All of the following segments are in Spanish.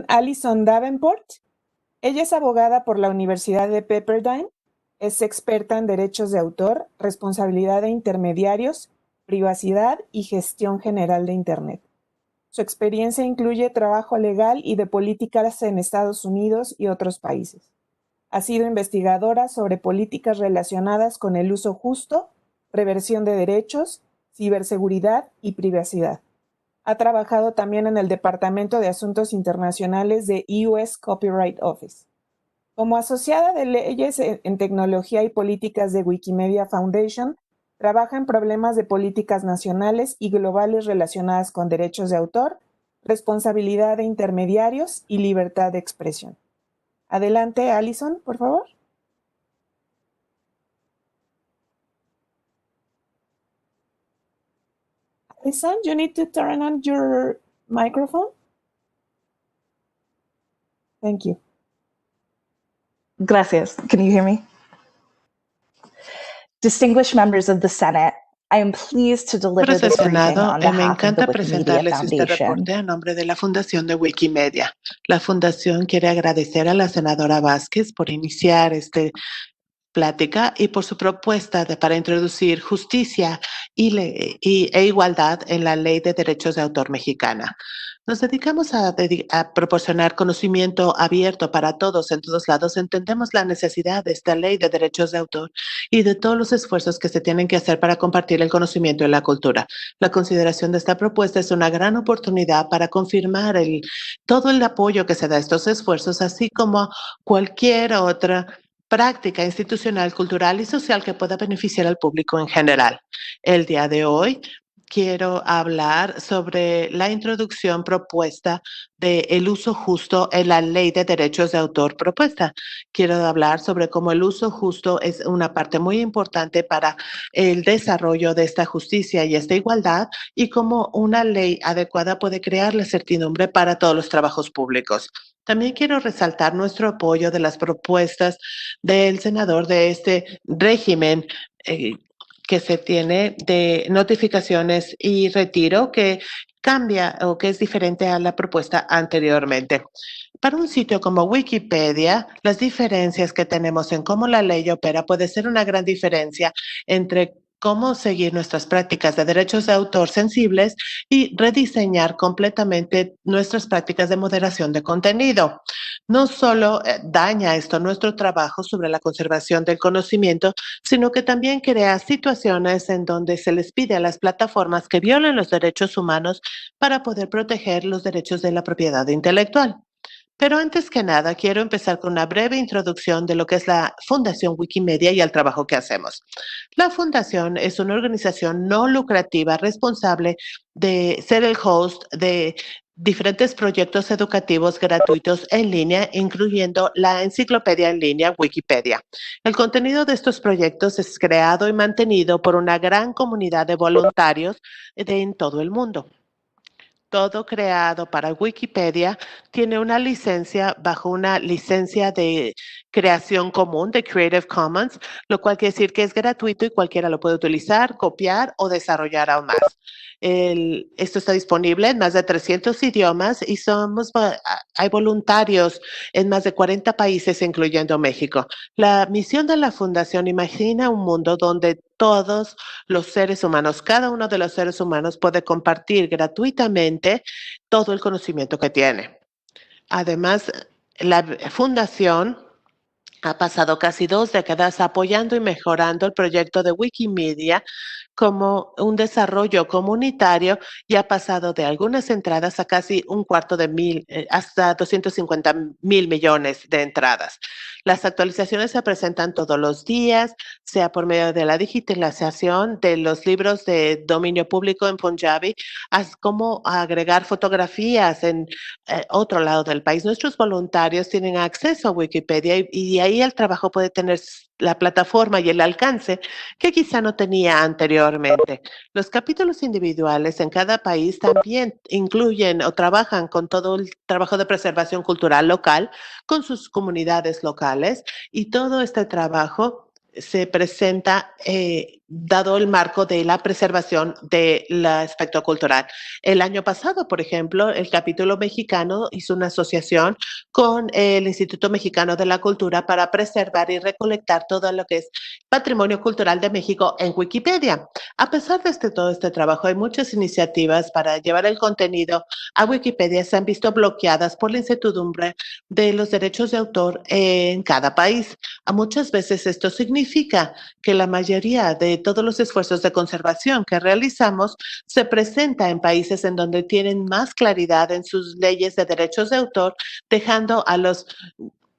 Alison Davenport. Ella es abogada por la Universidad de Pepperdine, es experta en derechos de autor, responsabilidad de intermediarios, privacidad y gestión general de Internet. Su experiencia incluye trabajo legal y de políticas en Estados Unidos y otros países. Ha sido investigadora sobre políticas relacionadas con el uso justo, reversión de derechos, ciberseguridad y privacidad. Ha trabajado también en el Departamento de Asuntos Internacionales de US Copyright Office. Como asociada de leyes en tecnología y políticas de Wikimedia Foundation, trabaja en problemas de políticas nacionales y globales relacionadas con derechos de autor, responsabilidad de intermediarios y libertad de expresión. Adelante, Alison, por favor. Alison, you need to turn on your microphone. Thank you. Gracias. Can you hear me? Distinguished members of the Senate, I am pleased to deliver this briefing on me behalf of the encanta Wikimedia presentarles este Foundation. reporte a nombre de la Fundación de Wikimedia. La Fundación quiere agradecer a la senadora Vázquez por iniciar esta plática y por su propuesta para introducir justicia e igualdad en la Ley de Derechos de Autor mexicana. Nos dedicamos a proporcionar conocimiento abierto para todos en todos lados. Entendemos la necesidad de esta Ley de Derechos de Autor y de todos los esfuerzos que se tienen que hacer para compartir el conocimiento y la cultura. La consideración de esta propuesta es una gran oportunidad para confirmar todo el apoyo que se da a estos esfuerzos, así como cualquier otra práctica institucional, cultural y social que pueda beneficiar al público en general. El día de hoy quiero hablar sobre la introducción propuesta del uso justo en la Ley de Derechos de Autor propuesta. Quiero hablar sobre cómo el uso justo es una parte muy importante para el desarrollo de esta justicia y esta igualdad y cómo una ley adecuada puede crear la certidumbre para todos los trabajos públicos. También quiero resaltar nuestro apoyo de las propuestas del senador de este régimen que se tiene de notificaciones y retiro que cambia o que es diferente a la propuesta anteriormente. Para un sitio como Wikipedia, las diferencias que tenemos en cómo la ley opera puede ser una gran diferencia entre cómo seguir nuestras prácticas de derechos de autor sensibles y rediseñar completamente nuestras prácticas de moderación de contenido. No solo daña esto nuestro trabajo sobre la conservación del conocimiento, sino que también crea situaciones en donde se les pide a las plataformas que violen los derechos humanos para poder proteger los derechos de la propiedad intelectual. Pero antes que nada, quiero empezar con una breve introducción de lo que es la Fundación Wikimedia y el trabajo que hacemos. La Fundación es una organización no lucrativa responsable de ser el host de diferentes proyectos educativos gratuitos en línea, incluyendo la enciclopedia en línea Wikipedia. El contenido de estos proyectos es creado y mantenido por una gran comunidad de voluntarios en todo el mundo. Todo creado para Wikipedia tiene una licencia bajo una licencia de creación común de Creative Commons, lo cual quiere decir que es gratuito y cualquiera lo puede utilizar, copiar o desarrollar aún más. Esto está disponible en más de 300 idiomas y hay voluntarios en más de 40 países, incluyendo México. La misión de la Fundación imagina un mundo donde todos los seres humanos, cada uno de los seres humanos puede compartir gratuitamente todo el conocimiento que tiene. Además, la Fundación ha pasado casi 2 décadas apoyando y mejorando el proyecto de Wikimedia como un desarrollo comunitario y ha pasado de algunas entradas a casi hasta 250,000 millones de entradas. Las actualizaciones se presentan todos los días, sea por medio de la digitalización de los libros de dominio público en Punjabi, así como agregar fotografías en otro lado del país. Nuestros voluntarios tienen acceso a Wikipedia y ahí el trabajo puede tener la plataforma y el alcance que quizá no tenía anteriormente. Los capítulos individuales en cada país también incluyen o trabajan con todo el trabajo de preservación cultural local, con sus comunidades locales y todo este trabajo se presenta dado el marco de la preservación del aspecto cultural. El año pasado, por ejemplo, el capítulo mexicano hizo una asociación con el Instituto Mexicano de la Cultura para preservar y recolectar todo lo que es patrimonio cultural de México en Wikipedia. A pesar de todo este trabajo, hay muchas iniciativas para llevar el contenido a Wikipedia. Se han visto bloqueadas por la incertidumbre de los derechos de autor en cada país. Muchas veces esto significa que la mayoría de todos los esfuerzos de conservación que realizamos se presenta en países en donde tienen más claridad en sus leyes de derechos de autor, dejando a las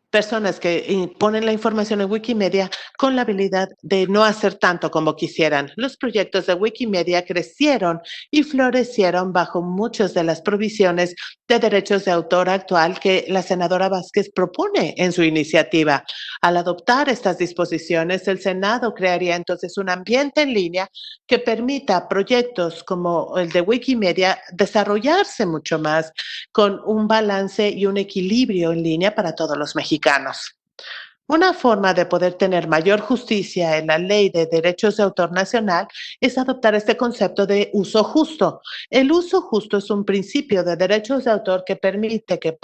personas que ponen la información en Wikimedia con la habilidad de no hacer tanto como quisieran. Los proyectos de Wikimedia crecieron y florecieron bajo muchas de las provisiones de derechos de autor actual que la senadora Vázquez propone en su iniciativa. Al adoptar estas disposiciones, el Senado crearía entonces un ambiente en línea que permita proyectos como el de Wikimedia desarrollarse mucho más con un balance y un equilibrio en línea para todos los mexicanos. Una forma de poder tener mayor justicia en la ley de derechos de autor nacional es adoptar este concepto de uso justo. El uso justo es un principio de derechos de autor que permite que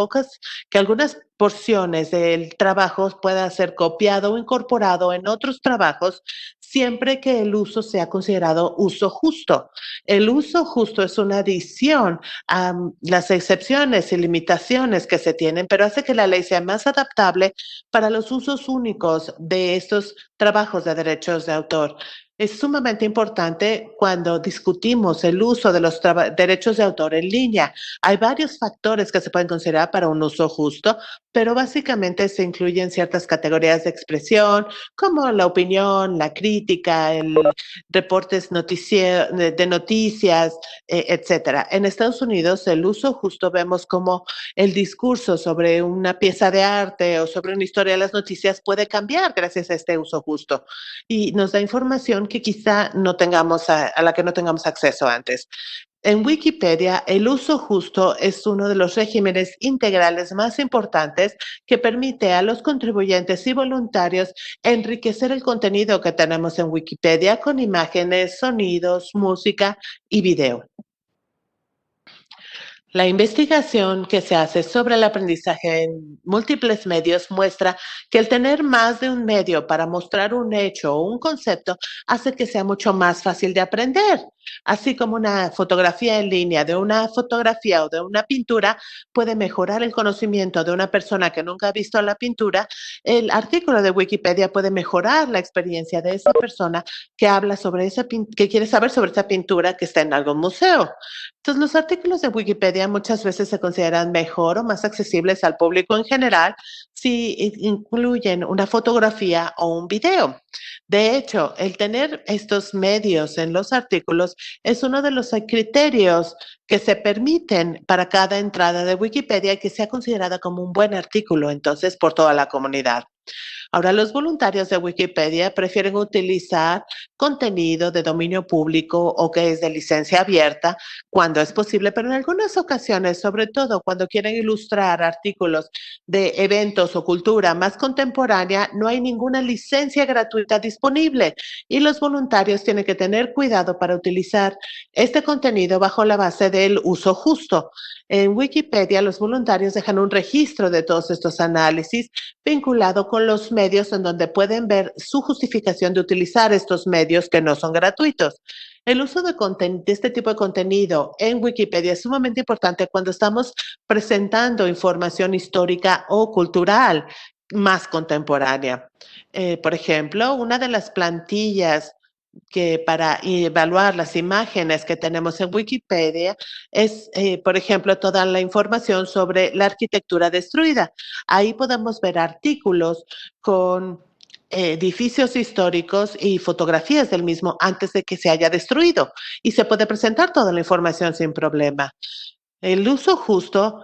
algunas porciones del trabajo pueda ser copiado o incorporado en otros trabajos siempre que el uso sea considerado uso justo. El uso justo es una adición a las excepciones y limitaciones que se tienen, pero hace que la ley sea más adaptable para los usos únicos de estos trabajos de derechos de autor. Es sumamente importante cuando discutimos el uso de los derechos de autor en línea. Hay varios factores que se pueden considerar para un uso justo, pero básicamente se incluyen ciertas categorías de expresión, como la opinión, la crítica, el reportes de noticias, etcétera. En Estados Unidos, el uso justo vemos como el discurso sobre una pieza de arte o sobre una historia de las noticias puede cambiar gracias a este uso justo y nos da información que quizá no tengamos a la que no tengamos acceso antes. En Wikipedia, el uso justo es uno de los regímenes integrales más importantes que permite a los contribuyentes y voluntarios enriquecer el contenido que tenemos en Wikipedia con imágenes, sonidos, música y video. La investigación que se hace sobre el aprendizaje en múltiples medios muestra que el tener más de un medio para mostrar un hecho o un concepto hace que sea mucho más fácil de aprender. Así como una fotografía en línea de una fotografía o de una pintura puede mejorar el conocimiento de una persona que nunca ha visto la pintura, el artículo de Wikipedia puede mejorar la experiencia de esa persona que habla sobre que quiere saber sobre esa pintura que está en algún museo. Entonces, los artículos de Wikipedia muchas veces se consideran mejor o más accesibles al público en general si incluyen una fotografía o un video. De hecho, el tener estos medios en los artículos es uno de los criterios que se permiten para cada entrada de Wikipedia y que sea considerada como un buen artículo, entonces, por toda la comunidad. Ahora, los voluntarios de Wikipedia prefieren utilizar contenido de dominio público o que es de licencia abierta cuando es posible, pero en algunas ocasiones, sobre todo cuando quieren ilustrar artículos de eventos o cultura más contemporánea, no hay ninguna licencia gratuita disponible y los voluntarios tienen que tener cuidado para utilizar este contenido bajo la base del uso justo. En Wikipedia, los voluntarios dejan un registro de todos estos análisis vinculado con los medios en donde pueden ver su justificación de utilizar estos medios que no son gratuitos. El uso de este tipo de contenido en Wikipedia es sumamente importante cuando estamos presentando información histórica o cultural más contemporánea. Por ejemplo, una de las plantillas que para evaluar las imágenes que tenemos en Wikipedia es, por ejemplo, toda la información sobre la arquitectura destruida. Ahí podemos ver artículos con edificios históricos y fotografías del mismo antes de que se haya destruido y se puede presentar toda la información sin problema. El uso justo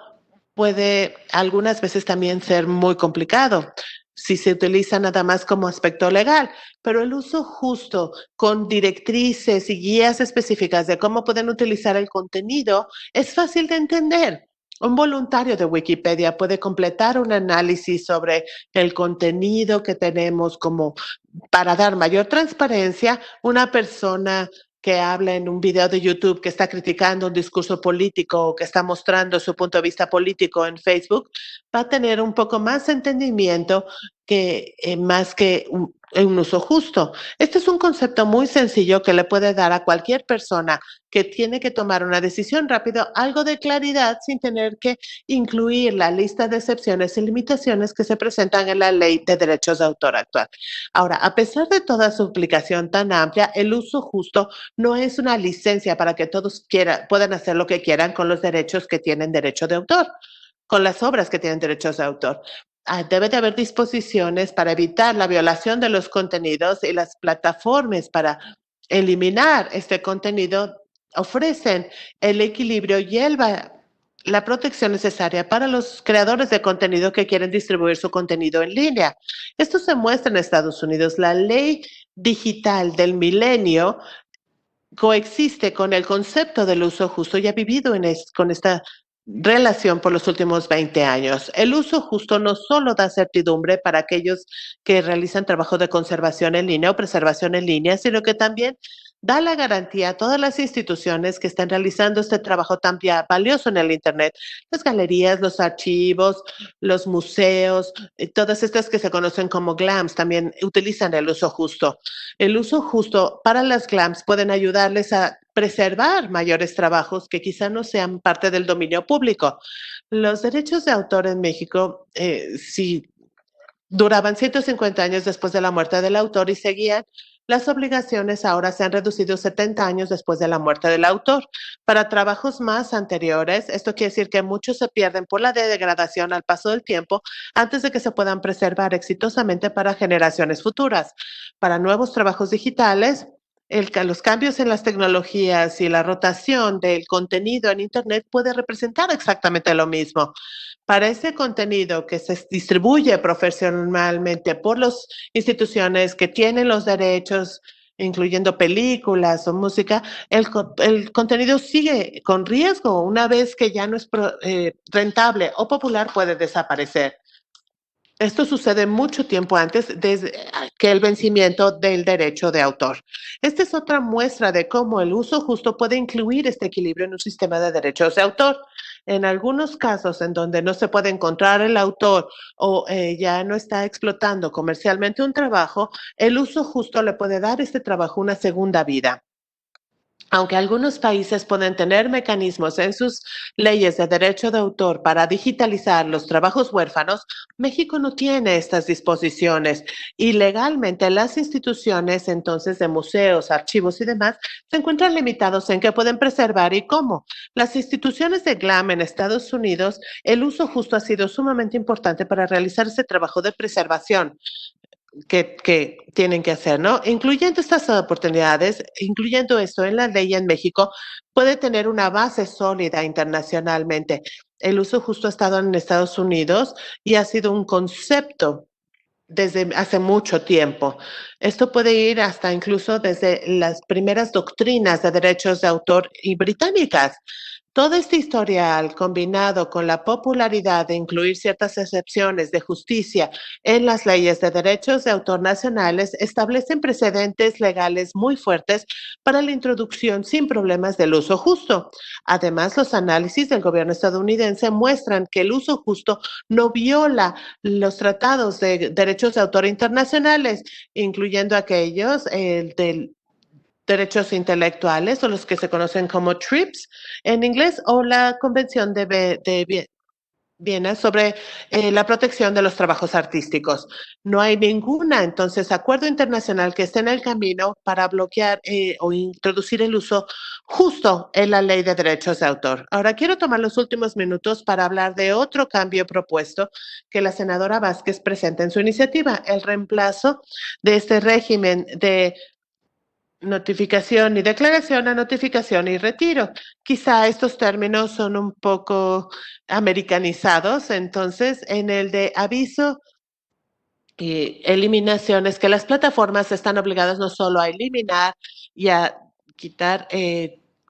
puede algunas veces también ser muy complicado si se utiliza nada más como aspecto legal, pero el uso justo con directrices y guías específicas de cómo pueden utilizar el contenido es fácil de entender. Un voluntario de Wikipedia puede completar un análisis sobre el contenido que tenemos como para dar mayor transparencia. Una persona que habla en un video de YouTube que está criticando un discurso político o que está mostrando su punto de vista político en Facebook va a tener un poco más entendimiento que más que un uso justo. Este es un concepto muy sencillo que le puede dar a cualquier persona que tiene que tomar una decisión rápido, algo de claridad sin tener que incluir la lista de excepciones y limitaciones que se presentan en la ley de derechos de autor actual. Ahora, a pesar de toda su aplicación tan amplia, el uso justo no es una licencia para que todos puedan hacer lo que quieran con los derechos que tienen derecho de autor, con las obras que tienen derechos de autor. Debe de haber disposiciones para evitar la violación de los contenidos y las plataformas para eliminar este contenido ofrecen el equilibrio y la protección necesaria para los creadores de contenido que quieren distribuir su contenido en línea. Esto se muestra en Estados Unidos. La ley digital del milenio coexiste con el concepto del uso justo y ha vivido con esta relación por los últimos 20 años. El uso justo no solo da certidumbre para aquellos que realizan trabajo de conservación en línea o preservación en línea, sino que también da la garantía a todas las instituciones que están realizando este trabajo tan valioso en el Internet, las galerías, los archivos, los museos, todas estas que se conocen como GLAMs también utilizan el uso justo. El uso justo para las GLAMs pueden ayudarles a preservar mayores trabajos que quizá no sean parte del dominio público. Los derechos de autor en México, si duraban 150 años después de la muerte del autor y seguían, las obligaciones ahora se han reducido 70 años después de la muerte del autor. Para trabajos más anteriores, esto quiere decir que muchos se pierden por la degradación al paso del tiempo antes de que se puedan preservar exitosamente para generaciones futuras. Para nuevos trabajos digitales, los cambios en las tecnologías y la rotación del contenido en Internet puede representar exactamente lo mismo. Para ese contenido que se distribuye profesionalmente por las instituciones que tienen los derechos, incluyendo películas o música, el contenido sigue con riesgo. Una vez que ya no es rentable o popular, puede desaparecer. Esto sucede mucho tiempo antes que el vencimiento del derecho de autor. Esta es otra muestra de cómo el uso justo puede incluir este equilibrio en un sistema de derechos de autor. En algunos casos en donde no se puede encontrar el autor o ya no está explotando comercialmente un trabajo, el uso justo le puede dar este trabajo una segunda vida. Aunque algunos países pueden tener mecanismos en sus leyes de derecho de autor para digitalizar los trabajos huérfanos, México no tiene estas disposiciones y legalmente las instituciones entonces de museos, archivos y demás se encuentran limitados en qué pueden preservar y cómo. Las instituciones de GLAM en Estados Unidos, el uso justo ha sido sumamente importante para realizar ese trabajo de preservación que tienen que hacer, ¿no? Incluyendo estas oportunidades, incluyendo esto en la ley en México, puede tener una base sólida internacionalmente. El uso justo ha estado en Estados Unidos y ha sido un concepto desde hace mucho tiempo. Esto puede ir hasta incluso desde las primeras doctrinas de derechos de autor y británicas. Todo este historial combinado con la popularidad de incluir ciertas excepciones de justicia en las leyes de derechos de autor nacionales establecen precedentes legales muy fuertes para la introducción sin problemas del uso justo. Además, los análisis del gobierno estadounidense muestran que el uso justo no viola los tratados de derechos de autor internacionales, incluyendo aquellos del derechos intelectuales o los que se conocen como TRIPS en inglés o la Convención de Viena sobre la protección de los trabajos artísticos. No hay ninguna, entonces, acuerdo internacional que esté en el camino para bloquear o introducir el uso justo en la ley de derechos de autor. Ahora quiero tomar los últimos minutos para hablar de otro cambio propuesto que la senadora Vázquez presenta en su iniciativa, el reemplazo de este régimen de notificación y declaración a notificación y retiro. Quizá estos términos son un poco americanizados, entonces en el de aviso y eliminación es que las plataformas están obligadas no solo a eliminar y a quitar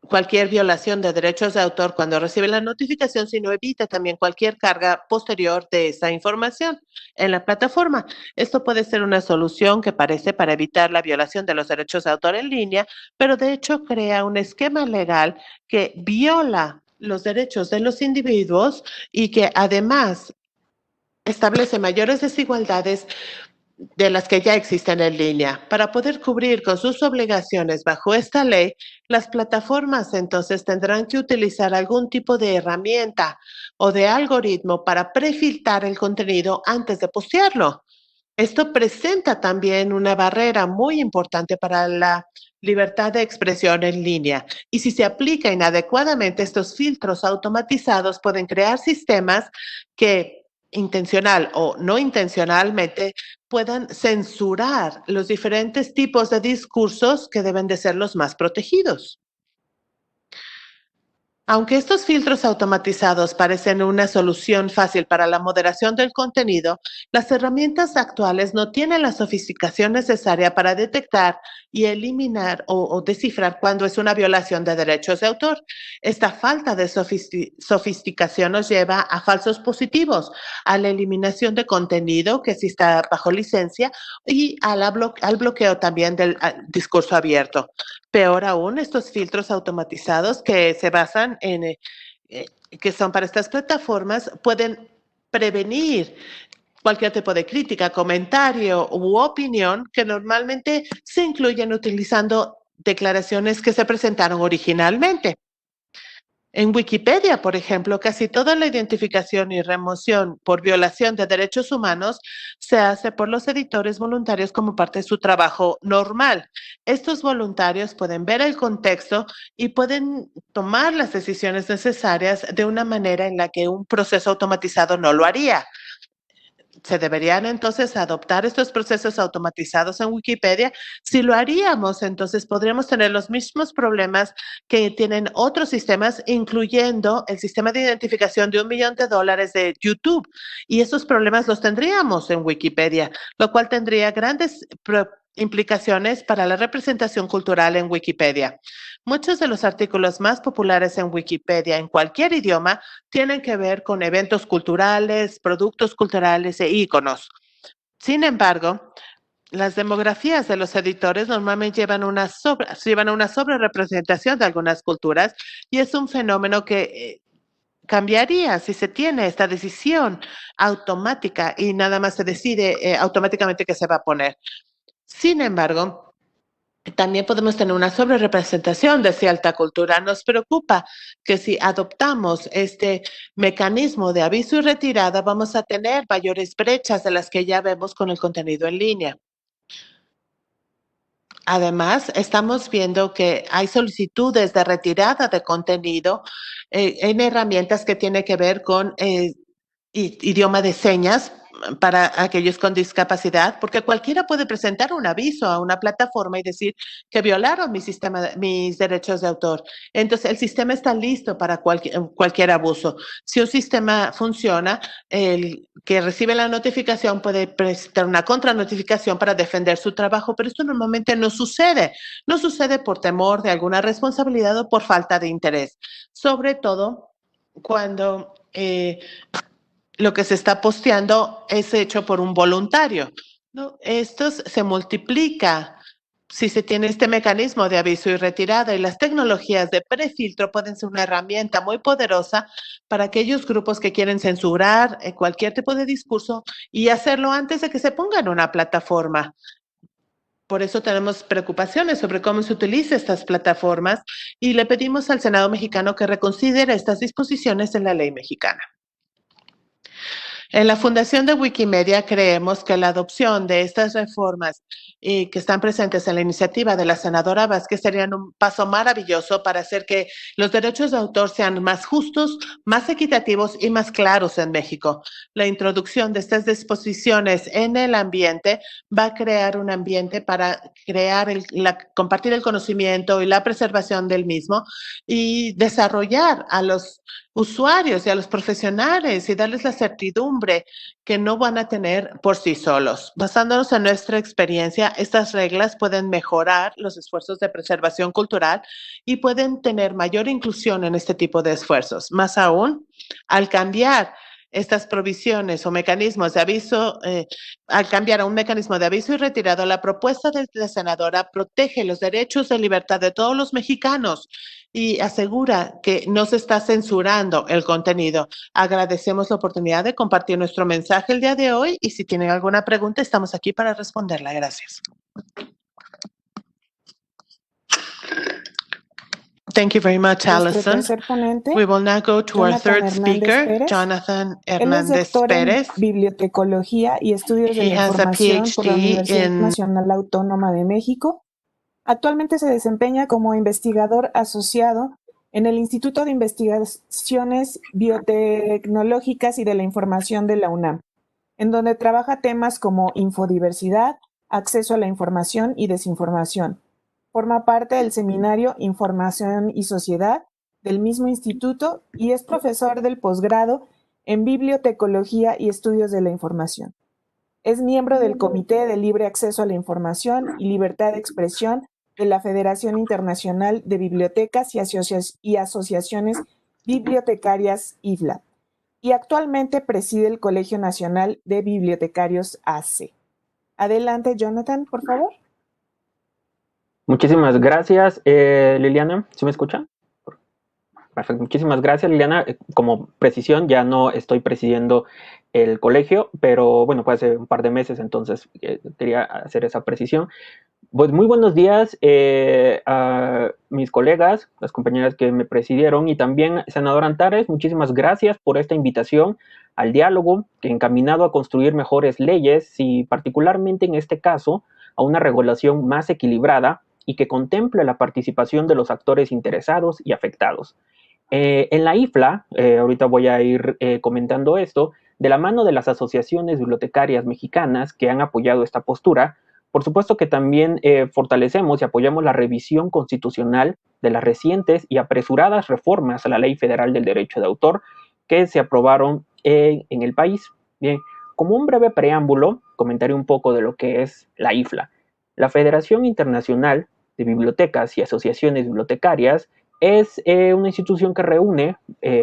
cualquier violación de derechos de autor cuando recibe la notificación, sino evita también cualquier carga posterior de esa información en la plataforma. Esto puede ser una solución que parece para evitar la violación de los derechos de autor en línea, pero de hecho crea un esquema legal que viola los derechos de los individuos y que además establece mayores desigualdades de las que ya existen en línea. Para poder cubrir con sus obligaciones bajo esta ley, las plataformas entonces tendrán que utilizar algún tipo de herramienta o de algoritmo para prefiltrar el contenido antes de postearlo. Esto presenta también una barrera muy importante para la libertad de expresión en línea. Y si se aplica inadecuadamente, estos filtros automatizados pueden crear sistemas que intencional o no intencionalmente puedan censurar los diferentes tipos de discursos que deben de ser los más protegidos. Aunque estos filtros automatizados parecen una solución fácil para la moderación del contenido, las herramientas actuales no tienen la sofisticación necesaria para detectar y eliminar o descifrar cuando es una violación de derechos de autor. Esta falta de sofisticación nos lleva a falsos positivos, a la eliminación de contenido que sí está bajo licencia y al bloqueo también del discurso abierto. Peor aún, estos filtros automatizados que se basan en, que son para estas plataformas, pueden prevenir cualquier tipo de crítica, comentario u opinión que normalmente se incluyen utilizando declaraciones que se presentaron originalmente. En Wikipedia, por ejemplo, casi toda la identificación y remoción por violación de derechos humanos se hace por los editores voluntarios como parte de su trabajo normal. Estos voluntarios pueden ver el contexto y pueden tomar las decisiones necesarias de una manera en la que un proceso automatizado no lo haría. Se deberían entonces adoptar estos procesos automatizados en Wikipedia. Si lo haríamos, entonces podríamos tener los mismos problemas que tienen otros sistemas, incluyendo el sistema de identificación de $1 millón de YouTube. Y esos problemas los tendríamos en Wikipedia, lo cual tendría grandes implicaciones para la representación cultural en Wikipedia. Muchos de los artículos más populares en Wikipedia en cualquier idioma tienen que ver con eventos culturales, productos culturales e íconos. Sin embargo, las demografías de los editores normalmente llevan una sobrerepresentación de algunas culturas y es un fenómeno que cambiaría si se tiene esta decisión automática y nada más se decide automáticamente que se va a poner. Sin embargo, también podemos tener una sobrerepresentación de cierta cultura. Nos preocupa que si adoptamos este mecanismo de aviso y retirada, vamos a tener mayores brechas de las que ya vemos con el contenido en línea. Además, estamos viendo que hay solicitudes de retirada de contenido en herramientas que tienen que ver con idioma de señas para aquellos con discapacidad, porque cualquiera puede presentar un aviso a una plataforma y decir que violaron mis derechos de autor. Entonces, el sistema está listo para cualquier abuso. Si un sistema funciona, el que recibe la notificación puede presentar una contranotificación para defender su trabajo, pero esto normalmente no sucede. No sucede por temor de alguna responsabilidad o por falta de interés. Sobre todo cuando lo que se está posteando es hecho por un voluntario, ¿no? Esto se multiplica si se tiene este mecanismo de aviso y retirada, y las tecnologías de prefiltro pueden ser una herramienta muy poderosa para aquellos grupos que quieren censurar cualquier tipo de discurso y hacerlo antes de que se ponga en una plataforma. Por eso tenemos preocupaciones sobre cómo se utilizan estas plataformas y le pedimos al Senado mexicano que reconsidere estas disposiciones en la ley mexicana. En la Fundación de Wikimedia creemos que la adopción de estas reformas que están presentes en la iniciativa de la senadora Vázquez serían un paso maravilloso para hacer que los derechos de autor sean más justos, más equitativos y más claros en México. La introducción de estas disposiciones en el ambiente va a crear un ambiente para compartir el conocimiento y la preservación del mismo y desarrollar a los usuarios y a los profesionales y darles la certidumbre incertidumbre que no van a tener por sí solos. Basándonos en nuestra experiencia, estas reglas pueden mejorar los esfuerzos de preservación cultural y pueden tener mayor inclusión en este tipo de esfuerzos. Más aún, al cambiar estas provisiones o mecanismos de aviso, al cambiar a un mecanismo de aviso y retirado, la propuesta de la senadora protege los derechos de libertad de todos los mexicanos y asegura que no se está censurando el contenido. Agradecemos la oportunidad de compartir nuestro mensaje el día de hoy y si tienen alguna pregunta, estamos aquí para responderla. Gracias. Thank you very much, Allison. Tercer ponente, We will now go to our third speaker, Jonathan Hernández Pérez. En bibliotecología y estudios de la información por la Universidad Nacional Autónoma de México. Actualmente se desempeña como investigador asociado en el Instituto de Investigaciones Biotecnológicas y de la Información de la UNAM, en donde trabaja temas como infodiversidad, acceso a la información y desinformación. Forma parte del seminario Información y Sociedad del mismo instituto y es profesor del posgrado en Bibliotecología y Estudios de la Información. Es miembro del Comité de Libre Acceso a la Información y Libertad de Expresión de la Federación Internacional de Bibliotecas y Asociaciones Bibliotecarias IFLA y actualmente preside el Colegio Nacional de Bibliotecarios AC. Adelante, Jonathan, por favor. Muchísimas gracias, Liliana. ¿Sí me escuchan? Perfecto, muchísimas gracias, Liliana. Como precisión, ya no estoy presidiendo el colegio, pero bueno, fue hace un par de meses, entonces quería hacer esa precisión. Pues muy buenos días a mis colegas, las compañeras que me presidieron y también, senador Antares, muchísimas gracias por esta invitación al diálogo que encaminado a construir mejores leyes y particularmente en este caso a una regulación más equilibrada y que contemple la participación de los actores interesados y afectados. En la IFLA, ahorita voy a ir comentando esto, de la mano de las asociaciones bibliotecarias mexicanas que han apoyado esta postura, por supuesto que también fortalecemos y apoyamos la revisión constitucional de las recientes y apresuradas reformas a la Ley Federal del Derecho de Autor que se aprobaron en el país. Bien, como un breve preámbulo, comentaré un poco de lo que es la IFLA. La Federación Internacional de Bibliotecas y Asociaciones Bibliotecarias es una institución que reúne,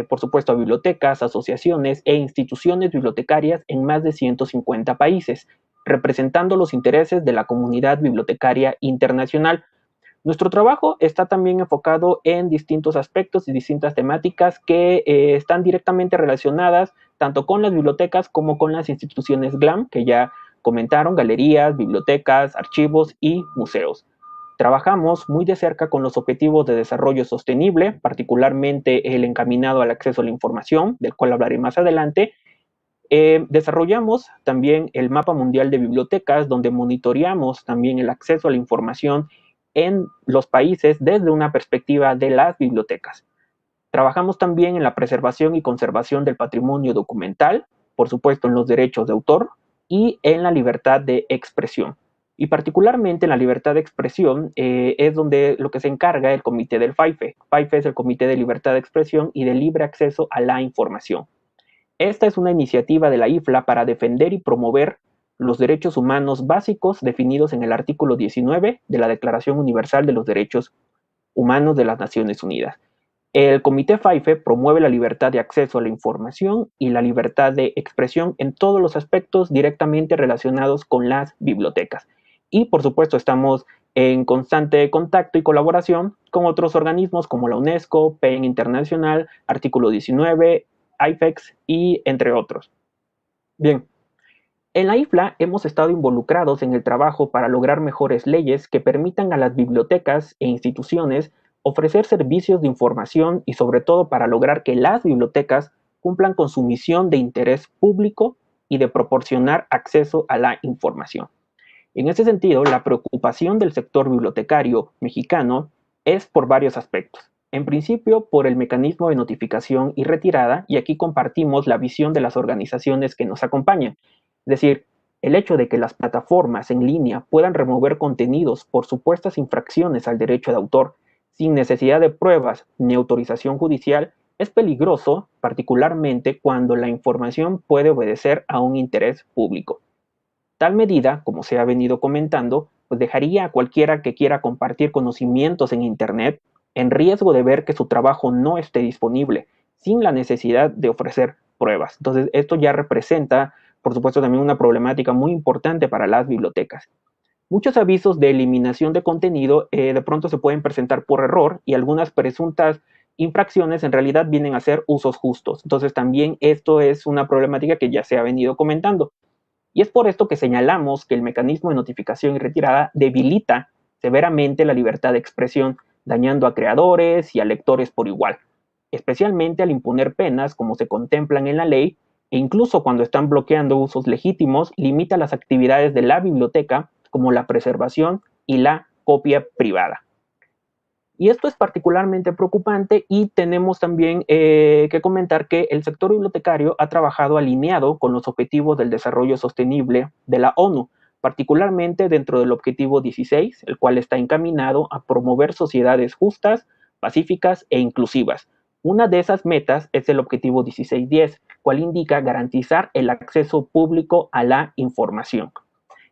por supuesto, a bibliotecas, asociaciones e instituciones bibliotecarias en más de 150 países, representando los intereses de la comunidad bibliotecaria internacional. Nuestro trabajo está también enfocado en distintos aspectos y distintas temáticas que están directamente relacionadas tanto con las bibliotecas como con las instituciones GLAM, que ya comentaron, galerías, bibliotecas, archivos y museos. Trabajamos muy de cerca con los objetivos de desarrollo sostenible, particularmente el encaminado al acceso a la información, del cual hablaré más adelante. Desarrollamos también el Mapa Mundial de Bibliotecas, donde monitoreamos también el acceso a la información en los países desde una perspectiva de las bibliotecas. Trabajamos también en la preservación y conservación del patrimonio documental, por supuesto en los derechos de autor y en la libertad de expresión. Y particularmente en la libertad de expresión es donde lo que se encarga el comité del FAIFE. FAIFE es el Comité de Libertad de Expresión y de Libre Acceso a la Información. Esta es una iniciativa de la IFLA para defender y promover los derechos humanos básicos definidos en el artículo 19 de la Declaración Universal de los Derechos Humanos de las Naciones Unidas. El Comité FAIFE promueve la libertad de acceso a la información y la libertad de expresión en todos los aspectos directamente relacionados con las bibliotecas. Y, por supuesto, estamos en constante contacto y colaboración con otros organismos como la UNESCO, PEN Internacional, Artículo 19, IFEX y entre otros. Bien, en la IFLA hemos estado involucrados en el trabajo para lograr mejores leyes que permitan a las bibliotecas e instituciones ofrecer servicios de información y sobre todo para lograr que las bibliotecas cumplan con su misión de interés público y de proporcionar acceso a la información. En ese sentido, la preocupación del sector bibliotecario mexicano es por varios aspectos. En principio, por el mecanismo de notificación y retirada, y aquí compartimos la visión de las organizaciones que nos acompañan. Es decir, el hecho de que las plataformas en línea puedan remover contenidos por supuestas infracciones al derecho de autor sin necesidad de pruebas ni autorización judicial es peligroso, particularmente cuando la información puede obedecer a un interés público. Tal medida, como se ha venido comentando, pues dejaría a cualquiera que quiera compartir conocimientos en Internet en riesgo de ver que su trabajo no esté disponible, sin la necesidad de ofrecer pruebas. Entonces, esto ya representa, por supuesto, también una problemática muy importante para las bibliotecas. Muchos avisos de eliminación de contenido de pronto se pueden presentar por error y algunas presuntas infracciones en realidad vienen a ser usos justos. Entonces, también esto es una problemática que ya se ha venido comentando. Y es por esto que señalamos que el mecanismo de notificación y retirada debilita severamente la libertad de expresión, dañando a creadores y a lectores por igual, especialmente al imponer penas como se contemplan en la ley, e incluso cuando están bloqueando usos legítimos, limita las actividades de la biblioteca como la preservación y la copia privada. Y esto es particularmente preocupante y tenemos también que comentar que el sector bibliotecario ha trabajado alineado con los objetivos del desarrollo sostenible de la ONU, particularmente dentro del objetivo 16, el cual está encaminado a promover sociedades justas, pacíficas e inclusivas. Una de esas metas es el objetivo 1610, cual indica garantizar el acceso público a la información.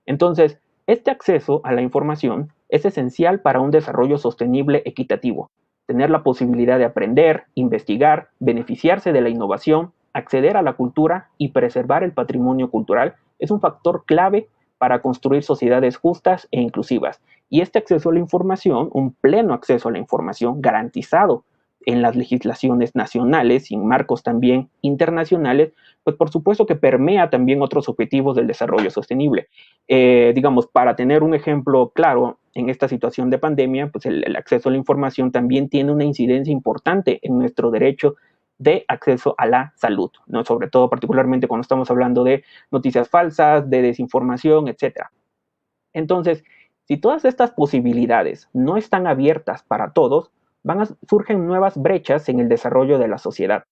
Entonces, este acceso a la información es esencial para un desarrollo sostenible equitativo. Tener la posibilidad de aprender, investigar, beneficiarse de la innovación, acceder a la cultura y preservar el patrimonio cultural es un factor clave para construir sociedades justas e inclusivas. Y este acceso a la información, un pleno acceso a la información garantizado en las legislaciones nacionales y en marcos también internacionales, pues por supuesto que permea también otros objetivos del desarrollo sostenible. Digamos, para tener un ejemplo claro en esta situación de pandemia, pues el acceso a la información también tiene una incidencia importante en nuestro derecho de acceso a la salud, ¿no? Sobre todo particularmente cuando estamos hablando de noticias falsas, de desinformación, etc. Entonces, si todas estas posibilidades no están abiertas para todos, surgen nuevas brechas en el desarrollo de la sociedad.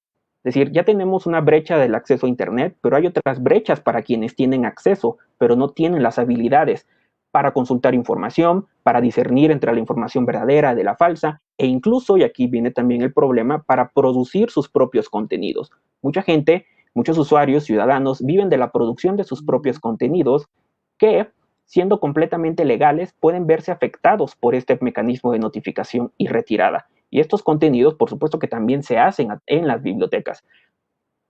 Es decir, ya tenemos una brecha del acceso a Internet, pero hay otras brechas para quienes tienen acceso, pero no tienen las habilidades para consultar información, para discernir entre la información verdadera de la falsa, e incluso, y aquí viene también el problema, para producir sus propios contenidos. Mucha gente, muchos usuarios, ciudadanos, viven de la producción de sus propios contenidos que, siendo completamente legales, pueden verse afectados por este mecanismo de notificación y retirada. Y estos contenidos, por supuesto que también se hacen en las bibliotecas.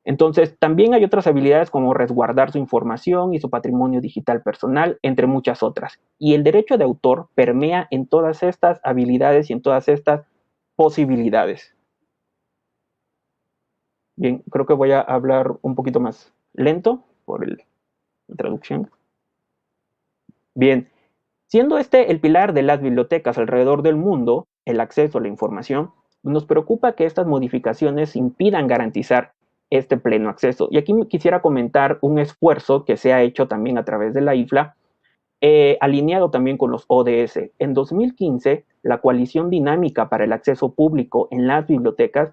Entonces, también hay otras habilidades como resguardar su información y su patrimonio digital personal, entre muchas otras. Y el derecho de autor permea en todas estas habilidades y en todas estas posibilidades. Bien, creo que voy a hablar un poquito más lento por la traducción. Bien, siendo este el pilar de las bibliotecas alrededor del mundo, el acceso a la información, nos preocupa que estas modificaciones impidan garantizar este pleno acceso. Y aquí quisiera comentar un esfuerzo que se ha hecho también a través de la IFLA, alineado también con los ODS. En 2015, la Coalición Dinámica para el Acceso Público en las Bibliotecas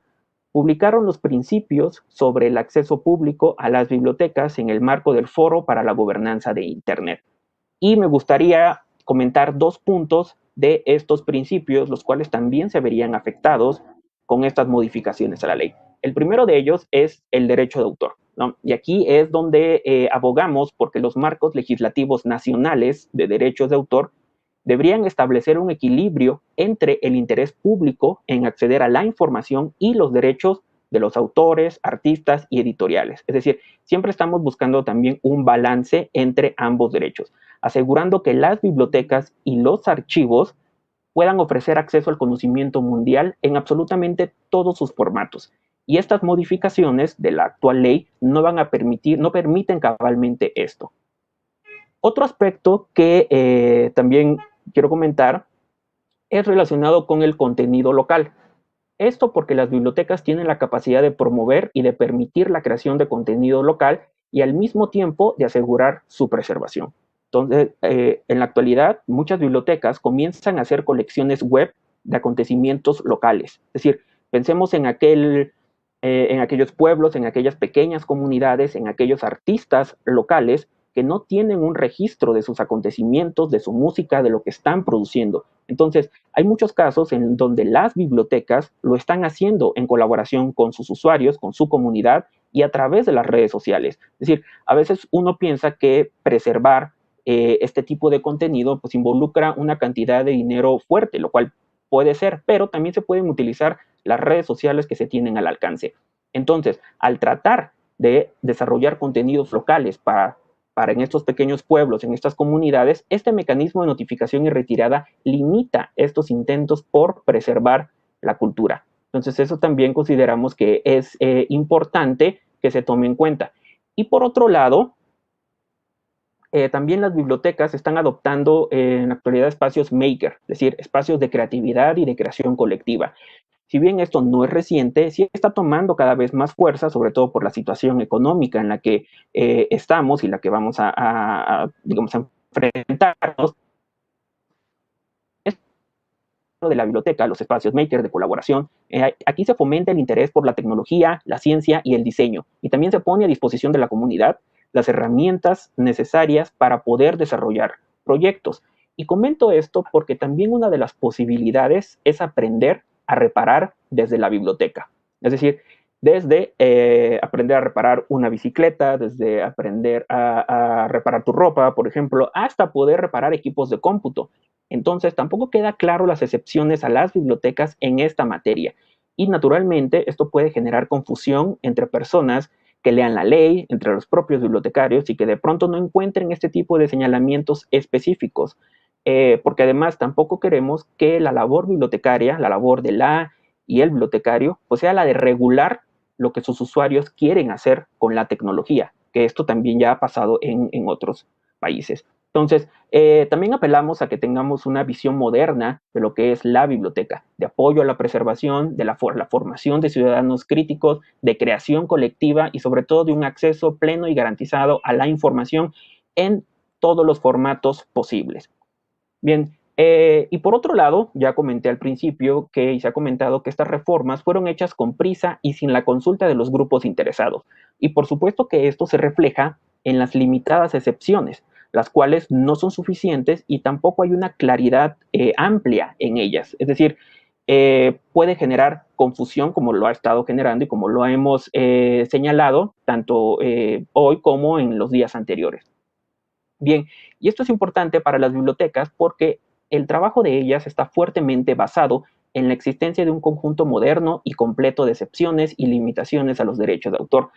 publicaron los principios sobre el acceso público a las bibliotecas en el marco del Foro para la Gobernanza de Internet. Y me gustaría comentar 2 puntos de estos principios, los cuales también se verían afectados con estas modificaciones a la ley. El primero de ellos es el derecho de autor, ¿no? Y aquí es donde abogamos porque los marcos legislativos nacionales de derechos de autor deberían establecer un equilibrio entre el interés público en acceder a la información y los derechos de los autores, artistas y editoriales. Es decir, siempre estamos buscando también un balance entre ambos derechos, asegurando que las bibliotecas y los archivos puedan ofrecer acceso al conocimiento mundial en absolutamente todos sus formatos. Y estas modificaciones de la actual ley no permiten cabalmente esto. Otro aspecto que también quiero comentar es relacionado con el contenido local. Esto porque las bibliotecas tienen la capacidad de promover y de permitir la creación de contenido local y al mismo tiempo de asegurar su preservación. Entonces, en la actualidad, muchas bibliotecas comienzan a hacer colecciones web de acontecimientos locales. Es decir, pensemos en aquellos pueblos, en aquellas pequeñas comunidades, en aquellos artistas locales que no tienen un registro de sus acontecimientos, de su música, de lo que están produciendo. Entonces, hay muchos casos en donde las bibliotecas lo están haciendo en colaboración con sus usuarios, con su comunidad y a través de las redes sociales. Es decir, a veces uno piensa que preservar este tipo de contenido pues involucra una cantidad de dinero fuerte, lo cual puede ser, pero también se pueden utilizar las redes sociales que se tienen al alcance. Entonces, al tratar de desarrollar contenidos locales para en estos pequeños pueblos, en estas comunidades, este mecanismo de notificación y retirada limita estos intentos por preservar la cultura. Entonces, eso también consideramos que es importante que se tome en cuenta. Y por otro lado, también las bibliotecas están adoptando en la actualidad espacios maker, es decir, espacios de creatividad y de creación colectiva. Si bien esto no es reciente, sí está tomando cada vez más fuerza, sobre todo por la situación económica en la que estamos y la que vamos digamos, a enfrentarnos. De la biblioteca, los espacios maker de colaboración, aquí se fomenta el interés por la tecnología, la ciencia y el diseño, y también se pone a disposición de la comunidad las herramientas necesarias para poder desarrollar proyectos. Y comento esto porque también una de las posibilidades es aprender a reparar desde la biblioteca. Es decir, desde aprender a reparar una bicicleta, desde aprender a reparar tu ropa, por ejemplo, hasta poder reparar equipos de cómputo. Entonces, tampoco queda claro las excepciones a las bibliotecas en esta materia. Y naturalmente, esto puede generar confusión entre personas que lean la ley, entre los propios bibliotecarios y que de pronto no encuentren este tipo de señalamientos específicos. Porque además tampoco queremos que la labor bibliotecaria, la labor de la y el bibliotecario, pues sea la de regular lo que sus usuarios quieren hacer con la tecnología, que esto también ya ha pasado en otros países. Entonces, también apelamos a que tengamos una visión moderna de lo que es la biblioteca, de apoyo a la preservación, de la formación de ciudadanos críticos, de creación colectiva y sobre todo de un acceso pleno y garantizado a la información en todos los formatos posibles. Bien, y por otro lado, ya comenté al principio y se ha comentado que estas reformas fueron hechas con prisa y sin la consulta de los grupos interesados. Y por supuesto que esto se refleja en las limitadas excepciones, las cuales no son suficientes y tampoco hay una claridad amplia en ellas. Es decir, puede generar confusión como lo ha estado generando y como lo hemos señalado tanto hoy como en los días anteriores. Bien, y esto es importante para las bibliotecas porque el trabajo de ellas está fuertemente basado en la existencia de un conjunto moderno y completo de excepciones y limitaciones a los derechos de autor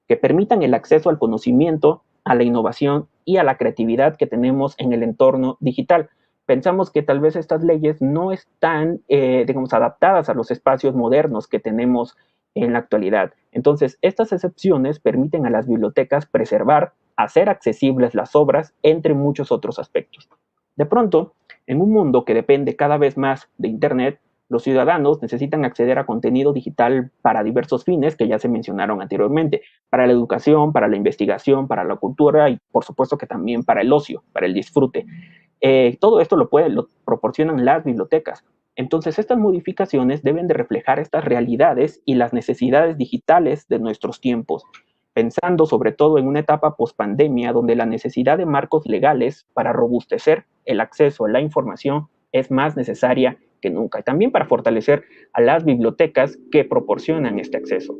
que permitan el acceso al conocimiento, a la innovación y a la creatividad que tenemos en el entorno digital. Pensamos que tal vez estas leyes no están, digamos, adaptadas a los espacios modernos que tenemos en la actualidad. Entonces, estas excepciones permiten a las bibliotecas preservar, hacer accesibles las obras, entre muchos otros aspectos. De pronto, en un mundo que depende cada vez más de Internet, los ciudadanos necesitan acceder a contenido digital para diversos fines que ya se mencionaron anteriormente, para la educación, para la investigación, para la cultura y por supuesto que también para el ocio, para el disfrute. Todo esto lo proporcionan las bibliotecas. Entonces, estas modificaciones deben de reflejar estas realidades y las necesidades digitales de nuestros tiempos, pensando sobre todo en una etapa pospandemia donde la necesidad de marcos legales para robustecer el acceso a la información es más necesaria que nunca, y también para fortalecer a las bibliotecas que proporcionan este acceso.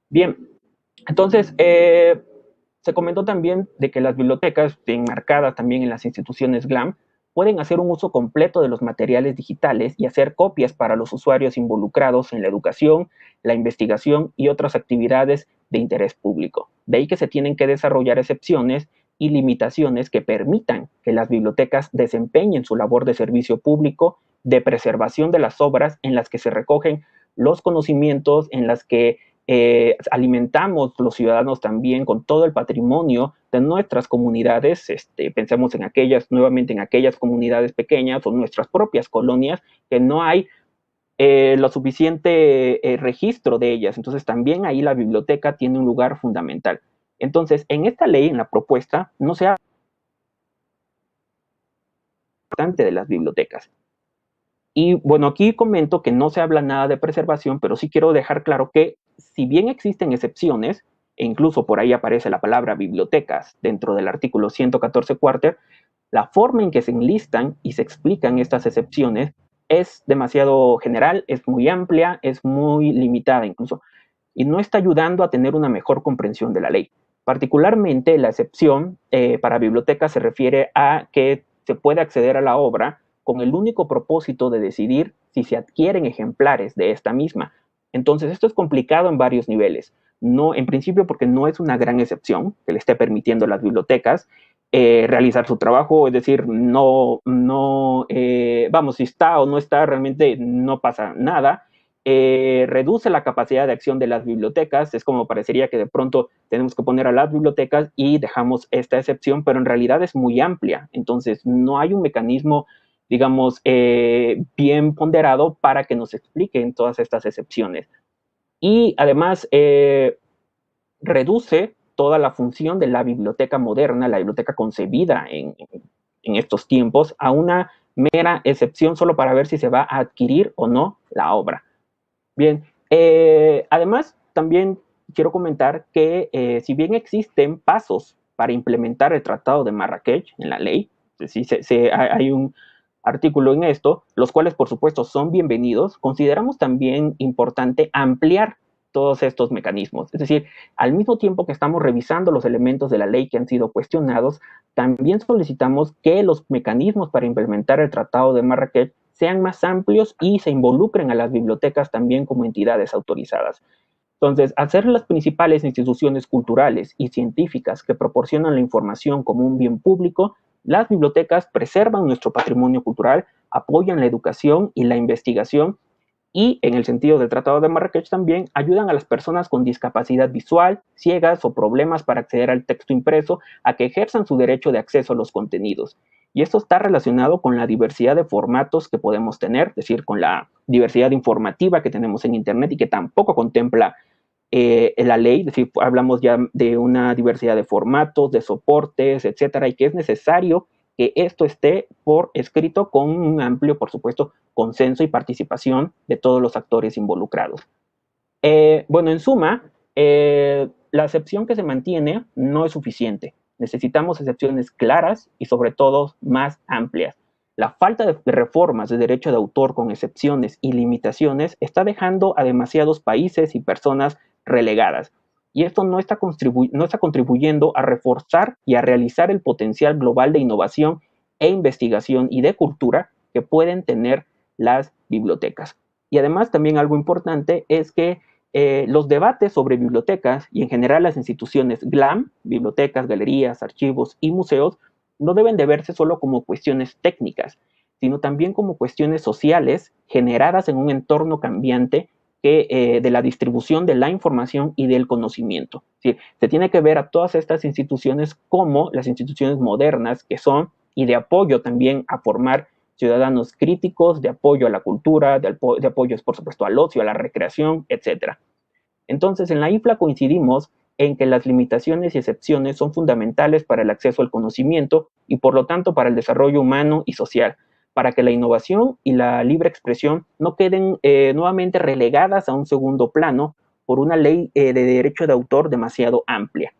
Bien, entonces, se comentó también de que las bibliotecas, enmarcadas también en las instituciones GLAM, pueden hacer un uso completo de los materiales digitales y hacer copias para los usuarios involucrados en la educación, la investigación y otras actividades de interés público. De ahí que se tienen que desarrollar excepciones y limitaciones que permitan que las bibliotecas desempeñen su labor de servicio público de preservación de las obras en las que se recogen los conocimientos, en las que alimentamos los ciudadanos también con todo el patrimonio de nuestras comunidades. Pensemos en nuevamente en aquellas comunidades pequeñas o nuestras propias colonias que no hay lo suficiente registro de ellas. Entonces también ahí la biblioteca tiene un lugar fundamental. Entonces, en esta ley, en la propuesta, no se habla de las bibliotecas. Y bueno, aquí comento que no se habla nada de preservación, pero sí quiero dejar claro que si bien existen excepciones, e incluso por ahí aparece la palabra bibliotecas dentro del artículo 114 cuarter, la forma en que se enlistan y se explican estas excepciones es demasiado general, es muy amplia, es muy limitada incluso, y no está ayudando a tener una mejor comprensión de la ley. Particularmente la excepción para bibliotecas se refiere a que se puede acceder a la obra con el único propósito de decidir si se adquieren ejemplares de esta misma. Entonces esto es complicado en varios niveles. No, en principio porque no es una gran excepción que le esté permitiendo a las bibliotecas realizar su trabajo, es decir, vamos, si está o no está, realmente no pasa nada. Reduce la capacidad de acción de las bibliotecas, es como parecería que de pronto tenemos que poner a las bibliotecas y dejamos esta excepción, pero en realidad es muy amplia, entonces no hay un mecanismo, digamos, bien ponderado para que nos expliquen todas estas excepciones. Y además reduce toda la función de la biblioteca moderna, la biblioteca concebida en estos tiempos, a una mera excepción solo para ver si se va a adquirir o no la obra. Bien, además también quiero comentar que si bien existen pasos para implementar el Tratado de Marrakech en la ley, hay un artículo en esto, los cuales por supuesto son bienvenidos, consideramos también importante ampliar todos estos mecanismos. Es decir, al mismo tiempo que estamos revisando los elementos de la ley que han sido cuestionados, también solicitamos que los mecanismos para implementar el Tratado de Marrakech sean más amplios y se involucren a las bibliotecas también como entidades autorizadas. Entonces, al ser las principales instituciones culturales y científicas que proporcionan la información como un bien público, las bibliotecas preservan nuestro patrimonio cultural, apoyan la educación y la investigación y, en el sentido del Tratado de Marrakech también, ayudan a las personas con discapacidad visual, ciegas o problemas para acceder al texto impreso a que ejerzan su derecho de acceso a los contenidos. Y esto está relacionado con la diversidad de formatos que podemos tener, es decir, con la diversidad informativa que tenemos en Internet y que tampoco contempla la ley, es decir, hablamos ya de una diversidad de formatos, de soportes, etcétera, y que es necesario que esto esté por escrito con un amplio, por supuesto, consenso y participación de todos los actores involucrados. Bueno, en suma, la excepción que se mantiene no es suficiente. Necesitamos excepciones claras y sobre todo más amplias. La falta de reformas de derecho de autor con excepciones y limitaciones está dejando a demasiados países y personas relegadas. Y esto no está contribuyendo a reforzar y a realizar el potencial global de innovación e investigación y de cultura que pueden tener las bibliotecas. Y además también algo importante es que los debates sobre bibliotecas y en general las instituciones GLAM, bibliotecas, galerías, archivos y museos, no deben de verse solo como cuestiones técnicas, sino también como cuestiones sociales generadas en un entorno cambiante de la distribución de la información y del conocimiento. Es decir, se tiene que ver a todas estas instituciones como las instituciones modernas que son y de apoyo también a formar ciudadanos críticos, de apoyo a la cultura, de apoyo, por supuesto, al ocio, a la recreación, etc. Entonces, en la IFLA coincidimos en que las limitaciones y excepciones son fundamentales para el acceso al conocimiento y, por lo tanto, para el desarrollo humano y social, para que la innovación y la libre expresión no queden nuevamente relegadas a un segundo plano por una ley de derecho de autor demasiado amplia.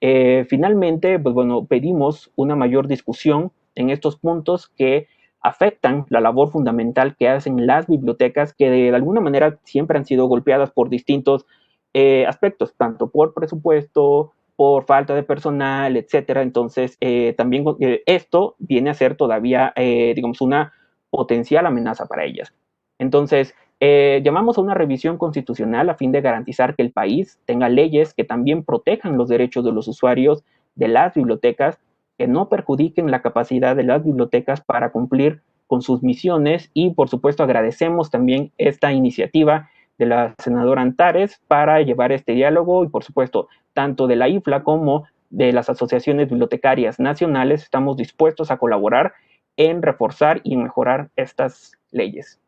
Finalmente, pues bueno, pedimos una mayor discusión en estos puntos que afectan la labor fundamental que hacen las bibliotecas, que de alguna manera siempre han sido golpeadas por distintos aspectos, tanto por presupuesto, por falta de personal, etcétera. Entonces, también esto viene a ser todavía, digamos, una potencial amenaza para ellas. Entonces, llamamos a una revisión constitucional a fin de garantizar que el país tenga leyes que también protejan los derechos de los usuarios de las bibliotecas, que no perjudiquen la capacidad de las bibliotecas para cumplir con sus misiones y, por supuesto, agradecemos también esta iniciativa de la senadora Antares para llevar este diálogo y, por supuesto, tanto de la IFLA como de las asociaciones bibliotecarias nacionales estamos dispuestos a colaborar en reforzar y mejorar estas leyes.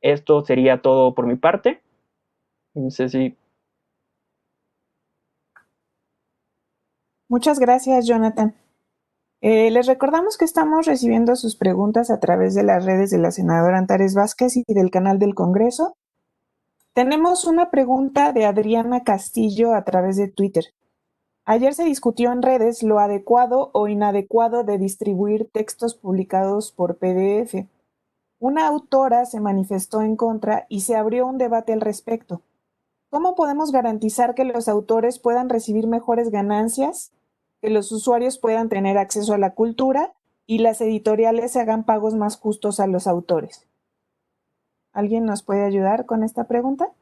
Esto sería todo por mi parte. No sé si... Muchas gracias, Jonathan. Les recordamos que estamos recibiendo sus preguntas a través de las redes de la senadora Antares Vázquez y del canal del Congreso. Tenemos una pregunta de Adriana Castillo a través de Twitter. Ayer se discutió en redes lo adecuado o inadecuado de distribuir textos publicados por PDF. Una autora se manifestó en contra y se abrió un debate al respecto. ¿Cómo podemos garantizar que los autores puedan recibir mejores ganancias, que los usuarios puedan tener acceso a la cultura y las editoriales hagan pagos más justos a los autores? ¿Alguien nos puede ayudar con esta pregunta?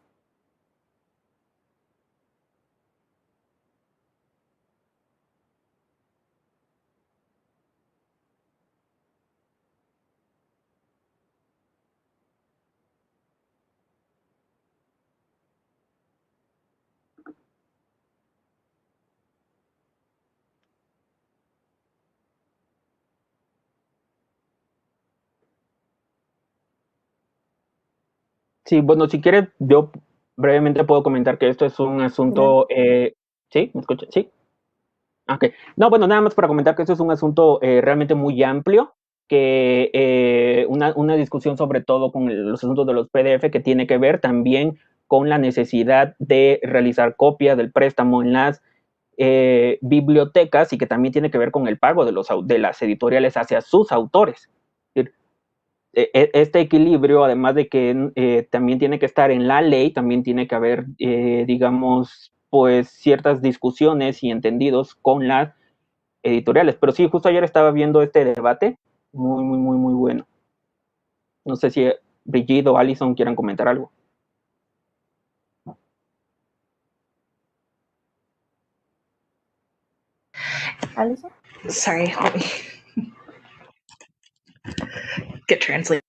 Sí, bueno, si quieres, yo brevemente puedo comentar que esto es un asunto. ¿Sí? ¿Me escucha? Sí. Ok. No, bueno, nada más para comentar que esto es un asunto realmente muy amplio, que una discusión sobre todo con los asuntos de los PDF que tiene que ver también con la necesidad de realizar copia del préstamo en las bibliotecas y que también tiene que ver con el pago de las editoriales hacia sus autores. Este equilibrio, además de que también tiene que estar en la ley, también tiene que haber, digamos, pues ciertas discusiones y entendidos con las editoriales. Pero sí, justo ayer estaba viendo este debate, muy, muy, muy, muy bueno. No sé si Brigitte o Alison quieran comentar algo. ¿Alison? Sorry, let me get translated.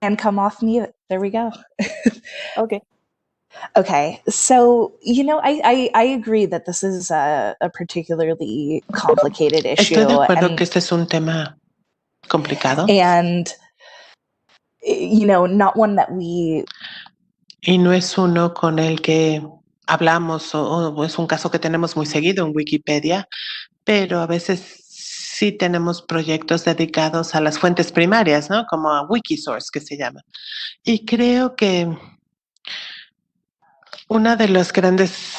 And come off mute. There we go. Okay. Okay, so I agree that this is a particularly complicated issue. Estoy de acuerdo que este es un tema complicado. And not one that we. Y no es uno con el que hablamos o es un caso que tenemos muy seguido en Wikipedia, pero a veces sí tenemos proyectos dedicados a las fuentes primarias, ¿no? Como a Wikisource, que se llama. Y creo que una de las grandes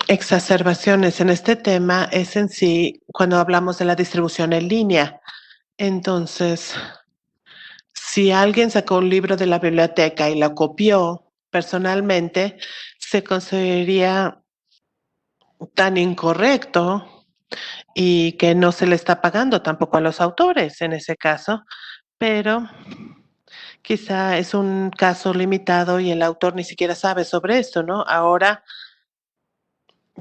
exacerbaciones en este tema es en sí cuando hablamos de la distribución en línea. Entonces, si alguien sacó un libro de la biblioteca y lo copió personalmente, se consideraría tan incorrecto y que no se le está pagando tampoco a los autores en ese caso, pero quizá es un caso limitado y el autor ni siquiera sabe sobre esto, ¿no? Ahora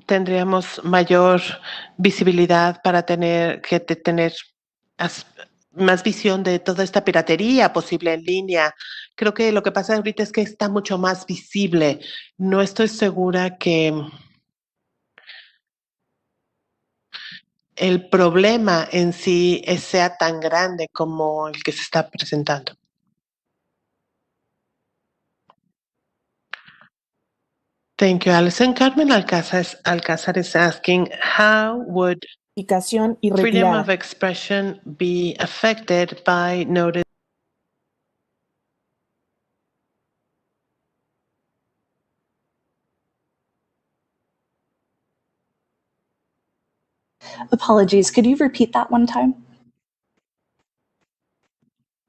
tendríamos mayor visibilidad para tener más visión de toda esta piratería posible en línea. Creo que lo que pasa ahorita es que está mucho más visible. No estoy segura que el problema en sí sea tan grande como el que se está presentando. Thank you, Alison. Carmen Alcázar is asking, how would freedom of expression be affected by notice? Apologies, could you repeat that one time?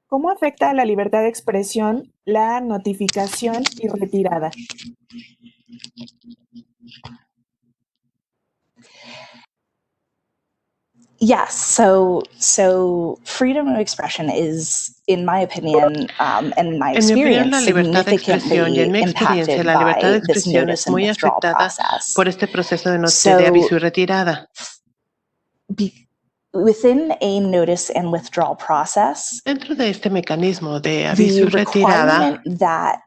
¿Cómo afecta a la libertad de expresión la notificación y retirada? Yes, so freedom of expression is, in my opinion, and in my experience, significantly impacted by this notice and withdrawal process. Por este proceso de aviso y retirada. Within a notice and withdrawal process, dentro de este mecanismo de aviso y retirada, that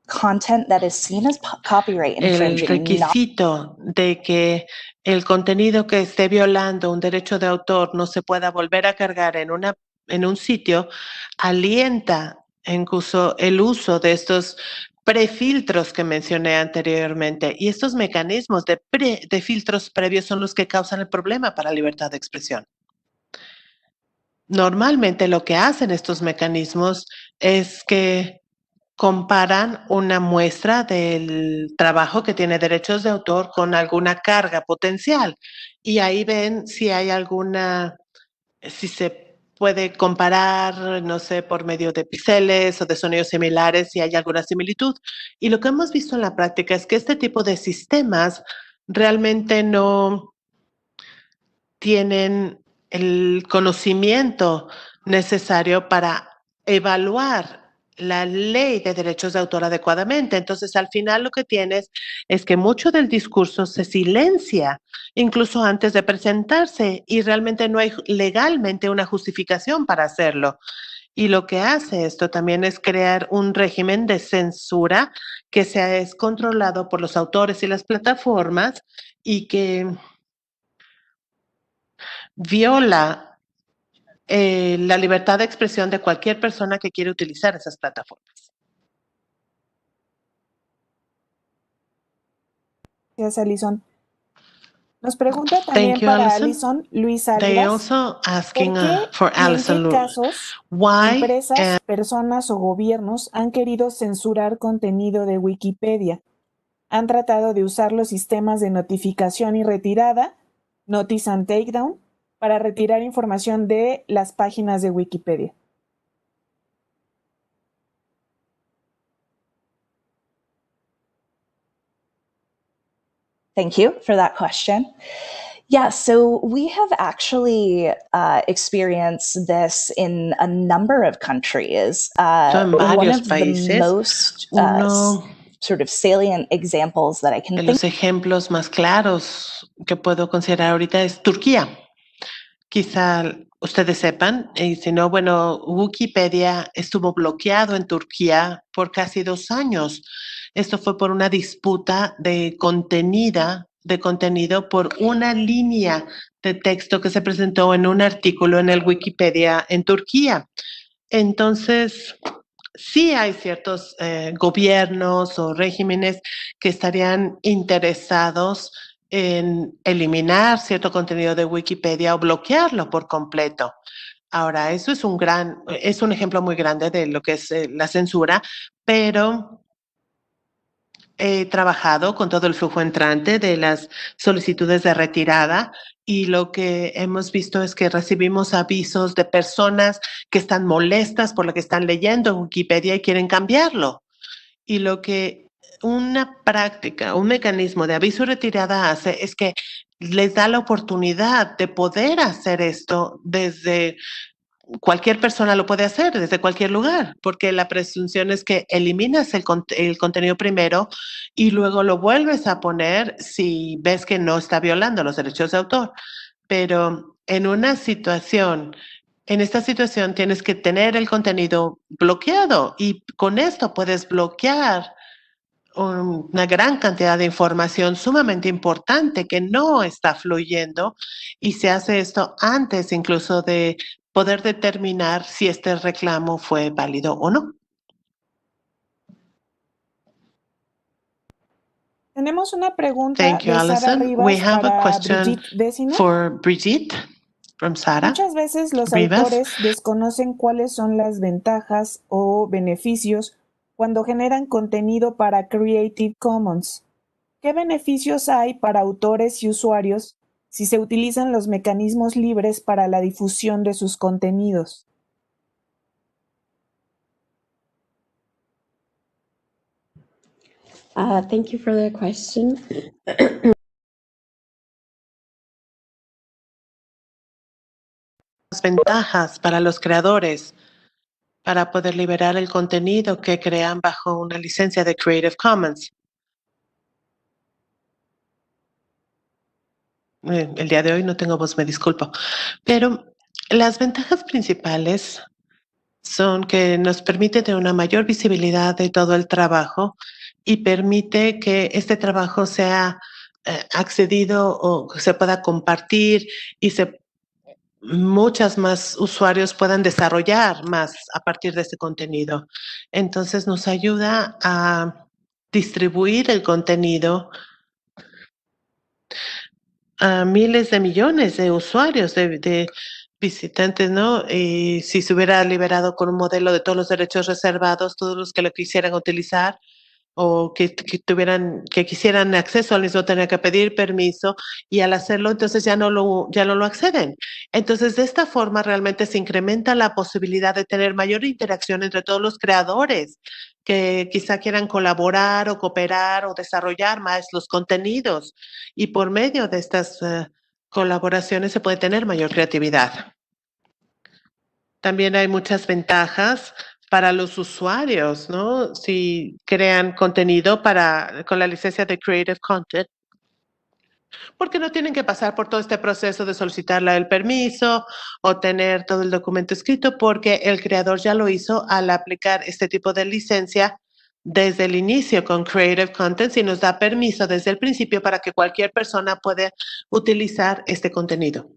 content that is seen as copyright infringing, el requisito de que el contenido que esté violando un derecho de autor no se pueda volver a cargar en un sitio, alienta incluso el uso de estos prefiltros que mencioné anteriormente. Y estos mecanismos de filtros previos son los que causan el problema para la libertad de expresión. Normalmente lo que hacen estos mecanismos es que comparan una muestra del trabajo que tiene derechos de autor con alguna carga potencial y ahí ven si hay si se puede comparar, no sé, por medio de píxeles o de sonidos similares, si hay alguna similitud. Y lo que hemos visto en la práctica es que este tipo de sistemas realmente no tienen el conocimiento necesario para evaluar la ley de derechos de autor adecuadamente. Entonces, al final lo que tienes es que mucho del discurso se silencia, incluso antes de presentarse, y realmente no hay legalmente una justificación para hacerlo. Y lo que hace esto también es crear un régimen de censura que es controlado por los autores y las plataformas y que viola la libertad de expresión de cualquier persona que quiere utilizar esas plataformas. Gracias, Alison. Nos pregunta también para Alison Luis Águilas, ¿por qué y en qué casos empresas, personas o gobiernos han querido censurar contenido de Wikipedia? Han tratado de usar los sistemas de notificación y retirada, Notice and Takedown, para retirar información de las páginas de Wikipedia. Thank you for that question. Yeah, so we have actually experienced this in a number of countries. One of the most sort of salient examples that I can think. Los ejemplos más claros que puedo considerar ahorita es Turquía. Quizá ustedes sepan, y si no, bueno, Wikipedia estuvo bloqueado en Turquía por casi 2 años. Esto fue por una disputa de contenido por una línea de texto que se presentó en un artículo en el Wikipedia en Turquía. Entonces, sí hay ciertos gobiernos o regímenes que estarían interesados en eliminar cierto contenido de Wikipedia o bloquearlo por completo. Ahora, eso es un ejemplo muy grande de lo que es la censura, pero he trabajado con todo el flujo entrante de las solicitudes de retirada y lo que hemos visto es que recibimos avisos de personas que están molestas por lo que están leyendo en Wikipedia y quieren cambiarlo. Y lo que una práctica, un mecanismo de aviso y retirada hace es que les da la oportunidad de poder hacer esto desde cualquier persona lo puede hacer desde cualquier lugar, porque la presunción es que eliminas el contenido primero y luego lo vuelves a poner si ves que no está violando los derechos de autor. Pero en esta situación tienes que tener el contenido bloqueado y con esto puedes bloquear una gran cantidad de información sumamente importante que no está fluyendo y se hace esto antes incluso de poder determinar si este reclamo fue válido o no. Tenemos una pregunta de Sara Rivas para Brigitte Vecino. Muchas veces los autores desconocen cuáles son las ventajas o beneficios cuando generan contenido para Creative Commons. ¿Qué beneficios hay para autores y usuarios si se utilizan los mecanismos libres para la difusión de sus contenidos? Thank you for the question. Las ventajas para los creadores para poder liberar el contenido que crean bajo una licencia de Creative Commons. El día de hoy no tengo voz, me disculpo. Pero las ventajas principales son que nos permite tener una mayor visibilidad de todo el trabajo y permite que este trabajo sea accedido o se pueda compartir y muchas más usuarios puedan desarrollar más a partir de este contenido. Entonces nos ayuda a distribuir el contenido a miles de millones de usuarios, de visitantes, ¿no? Y si se hubiera liberado con un modelo de todos los derechos reservados, todos los que lo quisieran utilizar o que quisieran acceso al mismo tenían que pedir permiso y al hacerlo entonces ya no lo acceden. Entonces de esta forma realmente se incrementa la posibilidad de tener mayor interacción entre todos los creadores que quizá quieran colaborar o cooperar o desarrollar más los contenidos y por medio de estas colaboraciones se puede tener mayor creatividad. También hay muchas ventajas para los usuarios, ¿no? Si crean contenido con la licencia de Creative Content, porque no tienen que pasar por todo este proceso de solicitarle el permiso o tener todo el documento escrito, porque el creador ya lo hizo al aplicar este tipo de licencia desde el inicio con Creative Commons y nos da permiso desde el principio para que cualquier persona pueda utilizar este contenido.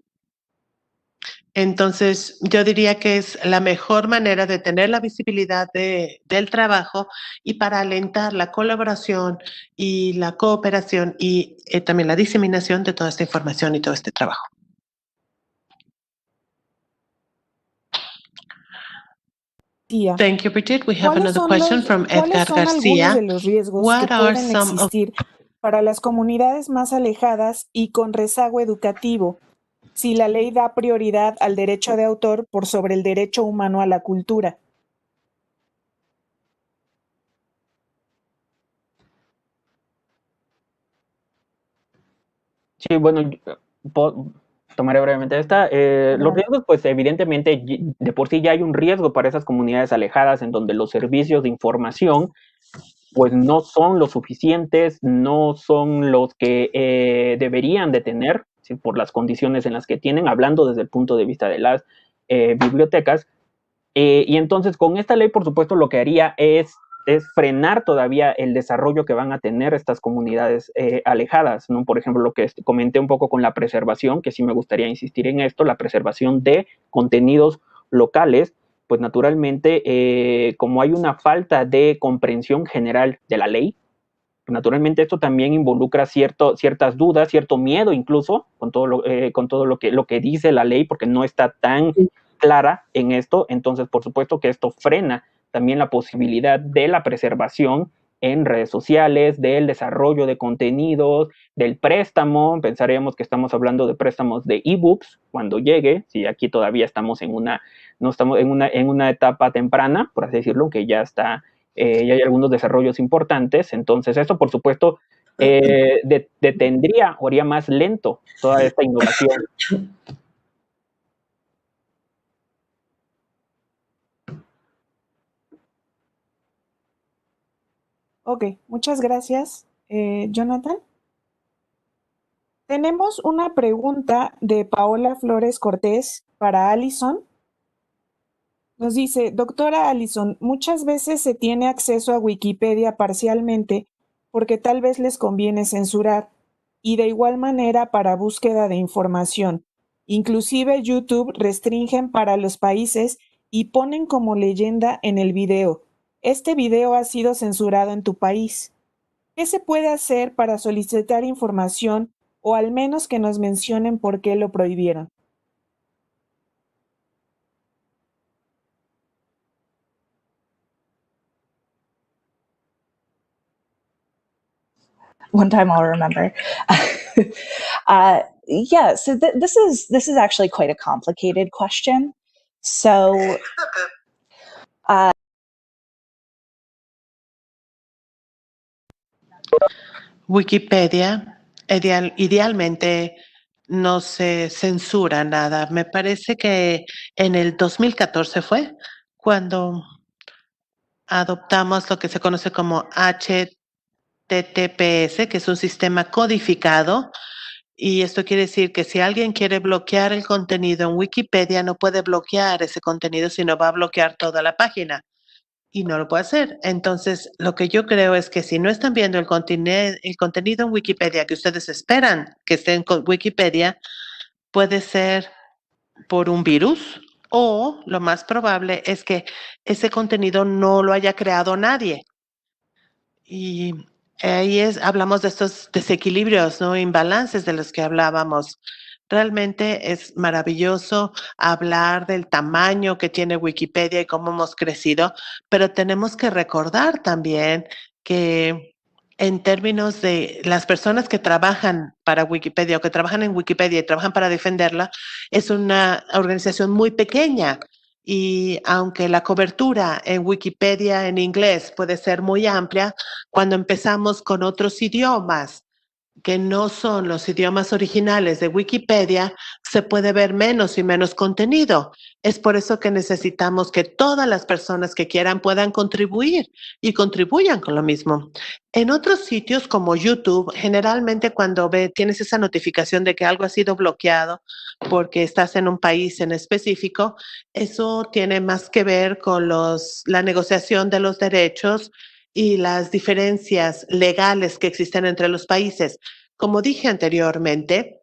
Entonces, yo diría que es la mejor manera de tener la visibilidad del trabajo y para alentar la colaboración y la cooperación y también la diseminación de toda esta información y todo este trabajo. Thank you, Bridget. We have another question from Edgar Garcia. ¿Cuáles son algunos de los riesgos que pueden existir para las comunidades más alejadas y con rezago educativo si la ley da prioridad al derecho de autor por sobre el derecho humano a la cultura? Sí, bueno, tomaré brevemente esta. Los riesgos, pues evidentemente de por sí ya hay un riesgo para esas comunidades alejadas en donde los servicios de información pues no son lo suficientes, no son los que deberían de tener, ¿sí? Por las condiciones en las que tienen, hablando desde el punto de vista de las bibliotecas. Y entonces con esta ley, por supuesto, lo que haría es frenar todavía el desarrollo que van a tener estas comunidades alejadas, ¿no? Por ejemplo, lo que comenté un poco con la preservación, que sí me gustaría insistir en esto, la preservación de contenidos locales, pues naturalmente, como hay una falta de comprensión general de la ley, pues naturalmente esto también involucra ciertas dudas, cierto miedo incluso con todo lo que dice la ley, porque no está tan clara en esto. Entonces, por supuesto que esto frena también la posibilidad de la preservación en redes sociales, del desarrollo de contenidos, del préstamo. Pensaremos que estamos hablando de préstamos de ebooks cuando llegue, si aquí todavía estamos en una etapa temprana, por así decirlo, que ya está, ya hay algunos desarrollos importantes. Entonces, esto, por supuesto, detendría o haría más lento toda esta innovación. Ok, muchas gracias, Jonathan. Tenemos una pregunta de Paola Flores Cortés para Alison. Nos dice, doctora Alison, muchas veces se tiene acceso a Wikipedia parcialmente porque tal vez les conviene censurar y de igual manera para búsqueda de información. Inclusive YouTube restringen para los países y ponen como leyenda en el video. Este video ha sido censurado en tu país. ¿Qué se puede hacer para solicitar información o al menos que nos mencionen por qué lo prohibieron? One time I'll remember. Yeah, so this is actually quite a complicated question. So Wikipedia idealmente no se censura nada. Me parece que en el 2014 fue cuando adoptamos lo que se conoce como HTTPS, que es un sistema codificado. Y esto quiere decir que si alguien quiere bloquear el contenido en Wikipedia, no puede bloquear ese contenido, sino va a bloquear toda la página. Y no lo puede hacer. Entonces, lo que yo creo es que si no están viendo el contenido en Wikipedia que ustedes esperan que esté en Wikipedia, puede ser por un virus o lo más probable es que ese contenido no lo haya creado nadie. Y ahí hablamos de estos desequilibrios, ¿no? Imbalances de los que hablábamos. Realmente es maravilloso hablar del tamaño que tiene Wikipedia y cómo hemos crecido, pero tenemos que recordar también que en términos de las personas que trabajan para Wikipedia o que trabajan en Wikipedia y trabajan para defenderla, es una organización muy pequeña. Y aunque la cobertura en Wikipedia en inglés puede ser muy amplia, cuando empezamos con otros idiomas que no son los idiomas originales de Wikipedia, se puede ver menos y menos contenido. Es por eso que necesitamos que todas las personas que quieran puedan contribuir y contribuyan con lo mismo. En otros sitios como YouTube, generalmente cuando tienes esa notificación de que algo ha sido bloqueado porque estás en un país en específico, eso tiene más que ver con la negociación de los derechos y las diferencias legales que existen entre los países. Como dije anteriormente,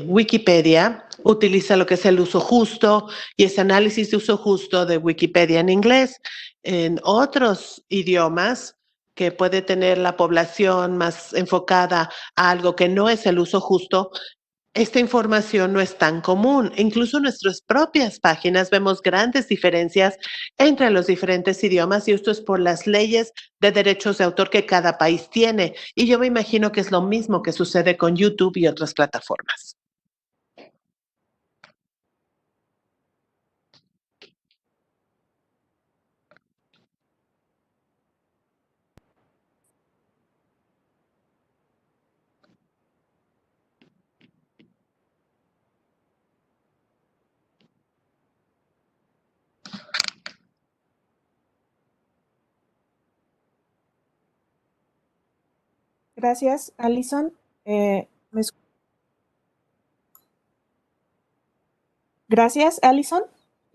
Wikipedia utiliza lo que es el uso justo y ese análisis de uso justo de Wikipedia en inglés. En otros idiomas que puede tener la población más enfocada a algo que no es el uso justo, esta información no es tan común. Incluso en nuestras propias páginas vemos grandes diferencias entre los diferentes idiomas y esto es por las leyes de derechos de autor que cada país tiene. Y yo me imagino que es lo mismo que sucede con YouTube y otras plataformas. Gracias, Alison. Gracias, Alison.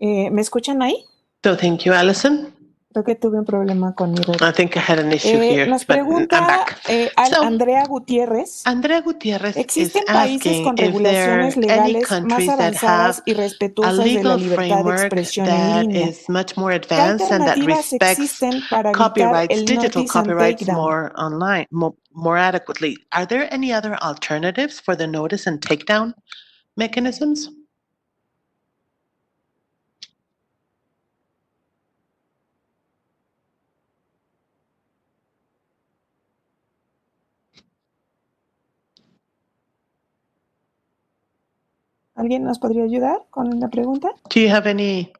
¿Me escuchan ahí? So thank you, Alison. Creo que tuve un problema con mi red. I think I had an issue here, Nos but pregunta I'm back. Andrea Gutiérrez. Andrea Gutiérrez ¿Existen is países asking con if there regulaciones are any legales más countries that avanzadas have y a respetuosas de la legal libertad de framework expresión en that línea? is much more ¿Qué advanced and that alternativas respects existen para evitar copyrights, el digital notice and copyrights takedown? more online, more adequately? Are there any other alternatives for the notice and takedown mechanisms? ¿Alguien nos podría ayudar con la pregunta? Do you have any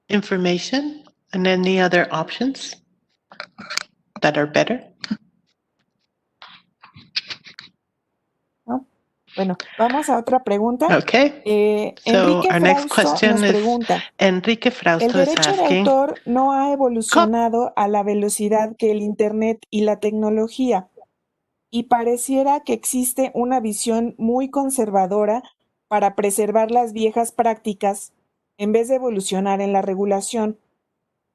information and any other options that are better? ¿No? Bueno, vamos a otra pregunta. Okay. So Enrique our next Frausto question nos is pregunta, Enrique ¿el Frausto is derecho de asking, autor no ha evolucionado a la velocidad que el Internet y la tecnología? Y pareciera que existe una visión muy conservadora para preservar las viejas prácticas en vez de evolucionar en la regulación.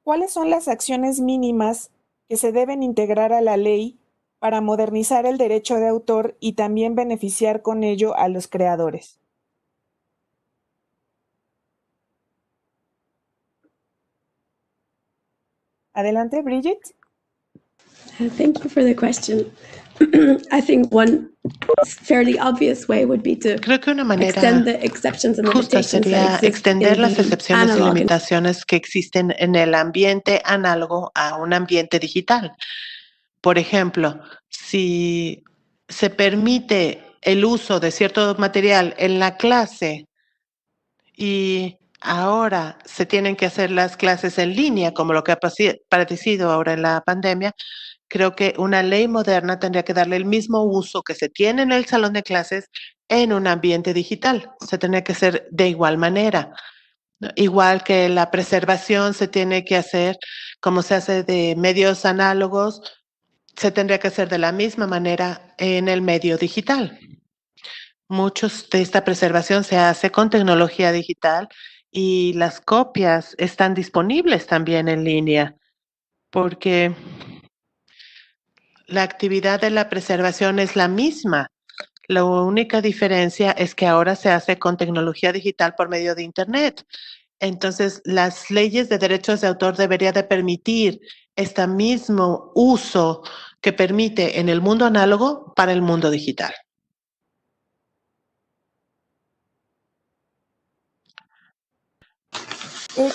¿Cuáles son las acciones mínimas que se deben integrar a la ley para modernizar el derecho de autor y también beneficiar con ello a los creadores? Adelante, Bridget. Thank you for the question. I think one fairly obvious way would be to creo que una manera extend the exceptions and justa limitations sería that exist extender in las the excepciones y analog and limitaciones que existen en el ambiente análogo a un ambiente digital. Por ejemplo, si se permite el uso de cierto material en la clase y ahora se tienen que hacer las clases en línea, como lo que ha padecido ahora en la pandemia, creo que una ley moderna tendría que darle el mismo uso que se tiene en el salón de clases en un ambiente digital. Se tendría que hacer de igual manera. Igual que la preservación se tiene que hacer como se hace de medios análogos, se tendría que hacer de la misma manera en el medio digital. Muchos de esta preservación se hace con tecnología digital y las copias están disponibles también en línea, porque la actividad de la preservación es la misma. La única diferencia es que ahora se hace con tecnología digital por medio de Internet. Entonces, las leyes de derechos de autor deberían de permitir este mismo uso que permite en el mundo análogo para el mundo digital.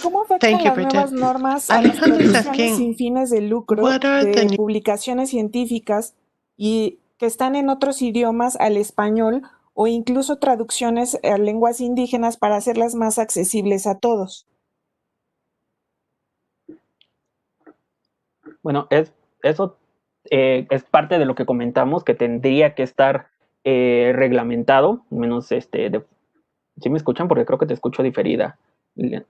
¿Cómo afectan las nuevas normas a las producciones sin fines de lucro de publicaciones científicas y que están en otros idiomas al español o incluso traducciones a lenguas indígenas para hacerlas más accesibles a todos? Bueno, eso es parte de lo que comentamos, que tendría que estar reglamentado, menos ¿sí me escuchan? Porque creo que te escucho diferida, Lilian.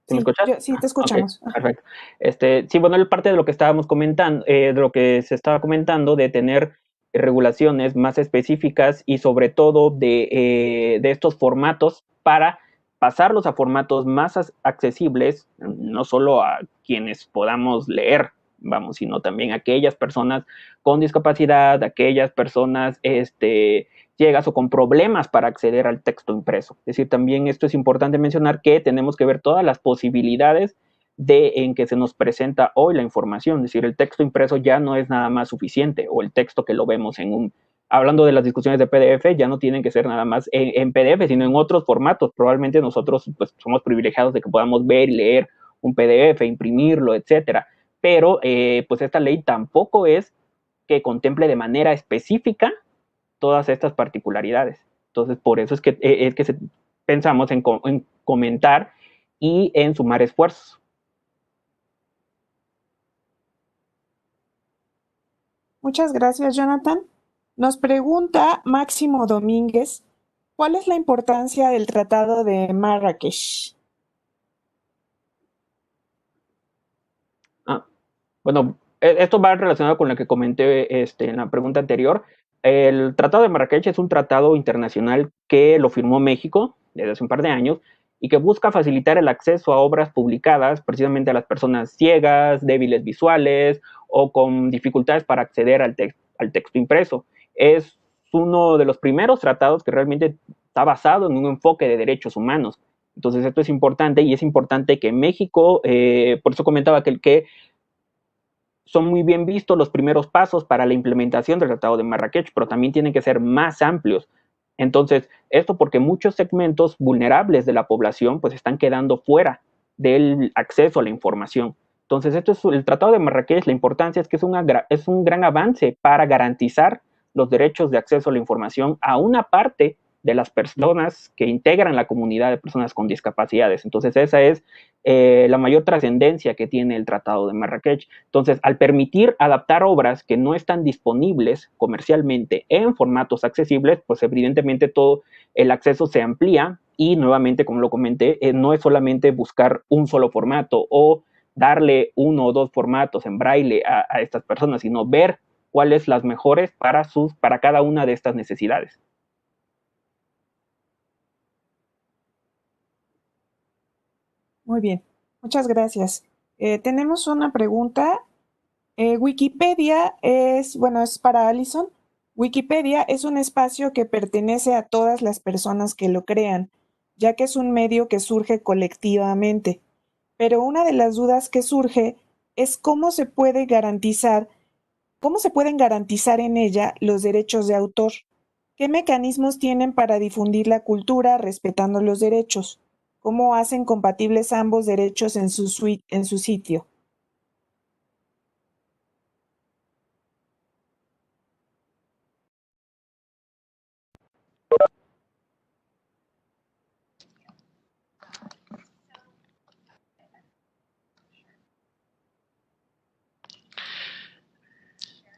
¿Sí me escuchas? Sí, te escuchamos. Okay, perfecto. Sí, bueno, parte de lo que estábamos comentando, de lo que se estaba comentando, de tener regulaciones más específicas y sobre todo de estos formatos para pasarlos a formatos más accesibles, no solo a quienes podamos leer, vamos, sino también a aquellas personas con discapacidad, aquellas personas ciegas o con problemas para acceder al texto impreso. Es decir, también esto es importante mencionar, que tenemos que ver todas las posibilidades en que se nos presenta hoy la información. Es decir, el texto impreso ya no es nada más suficiente, o el texto que lo vemos hablando de las discusiones de PDF, ya no tienen que ser nada más en PDF, sino en otros formatos. Probablemente nosotros pues, somos privilegiados de que podamos ver y leer un PDF, imprimirlo, etcétera. Pero pues esta ley tampoco es que contemple de manera específica todas estas particularidades. Entonces, por eso es que pensamos en comentar y en sumar esfuerzos. Muchas gracias, Jonathan. Nos pregunta Máximo Domínguez, ¿cuál es la importancia del Tratado de Marrakech? Bueno, esto va relacionado con lo que comenté en la pregunta anterior. El Tratado de Marrakech es un tratado internacional que lo firmó México desde hace un par de años y que busca facilitar el acceso a obras publicadas precisamente a las personas ciegas, débiles visuales o con dificultades para acceder al texto impreso. Es uno de los primeros tratados que realmente está basado en un enfoque de derechos humanos. Entonces esto es importante, y es importante que México, por eso comentaba que son muy bien vistos los primeros pasos para la implementación del Tratado de Marrakech, pero también tienen que ser más amplios. Entonces, esto porque muchos segmentos vulnerables de la población pues están quedando fuera del acceso a la información. Entonces, esto es el Tratado de Marrakech. La importancia es que es un gran avance para garantizar los derechos de acceso a la información a una parte de las personas que integran la comunidad de personas con discapacidades. Entonces, esa es la mayor trascendencia que tiene el Tratado de Marrakech. Entonces, al permitir adaptar obras que no están disponibles comercialmente en formatos accesibles, pues evidentemente todo el acceso se amplía y nuevamente, como lo comenté, no es solamente buscar un solo formato o darle uno o dos formatos en braille a estas personas, sino ver cuáles las mejores para cada una de estas necesidades. Muy bien, muchas gracias. Tenemos una pregunta. Wikipedia es para Alison. Wikipedia es un espacio que pertenece a todas las personas que lo crean, ya que es un medio que surge colectivamente. Pero una de las dudas que surge es cómo se pueden garantizar en ella los derechos de autor. ¿Qué mecanismos tienen para difundir la cultura respetando los derechos? ¿Cómo hacen compatibles ambos derechos en su sitio?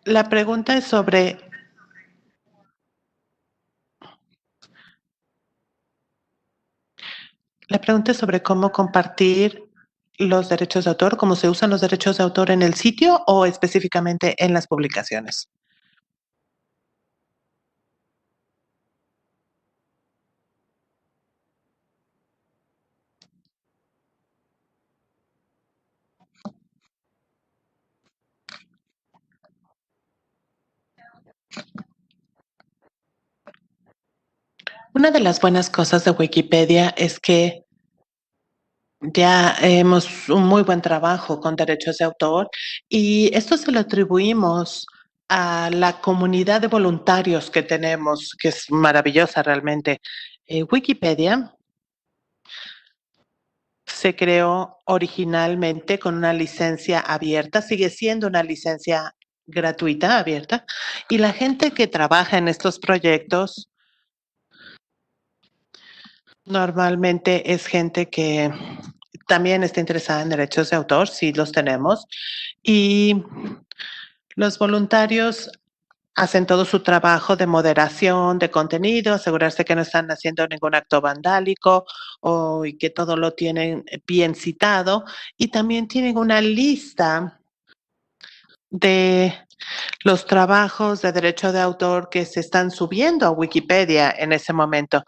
La pregunta es sobre cómo compartir los derechos de autor, cómo se usan los derechos de autor en el sitio o específicamente en las publicaciones. Una de las buenas cosas de Wikipedia es que ya hemos un muy buen trabajo con derechos de autor y esto se lo atribuimos a la comunidad de voluntarios que tenemos, que es maravillosa realmente. Wikipedia se creó originalmente con una licencia abierta, sigue siendo una licencia gratuita, abierta, y la gente que trabaja en estos proyectos normalmente es gente que también está interesada en derechos de autor, sí los tenemos, y los voluntarios hacen todo su trabajo de moderación de contenido, asegurarse que no están haciendo ningún acto vandálico y que todo lo tienen bien citado, y también tienen una lista de los trabajos de derecho de autor que se están subiendo a Wikipedia en ese momento.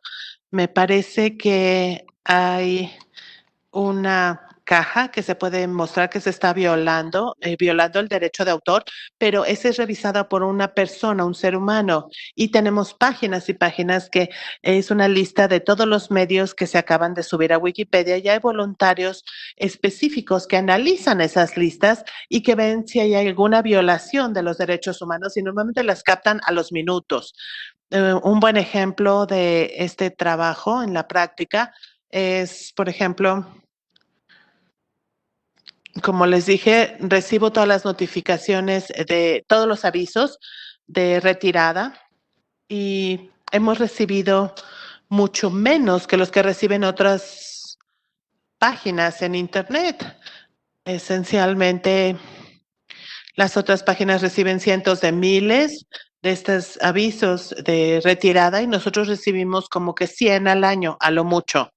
Me parece que hay una caja que se puede mostrar que se está violando el derecho de autor, pero ese es revisada por una persona, un ser humano, y tenemos páginas y páginas que es una lista de todos los medios que se acaban de subir a Wikipedia, y hay voluntarios específicos que analizan esas listas y que ven si hay alguna violación de los derechos humanos, y normalmente las captan a los minutos. Un buen ejemplo de este trabajo en la práctica es, por ejemplo, como les dije, recibo todas las notificaciones de todos los avisos de retirada, y hemos recibido mucho menos que los que reciben otras páginas en Internet. Esencialmente, las otras páginas reciben cientos de miles de estos avisos de retirada y nosotros recibimos como que 100 al año, a lo mucho.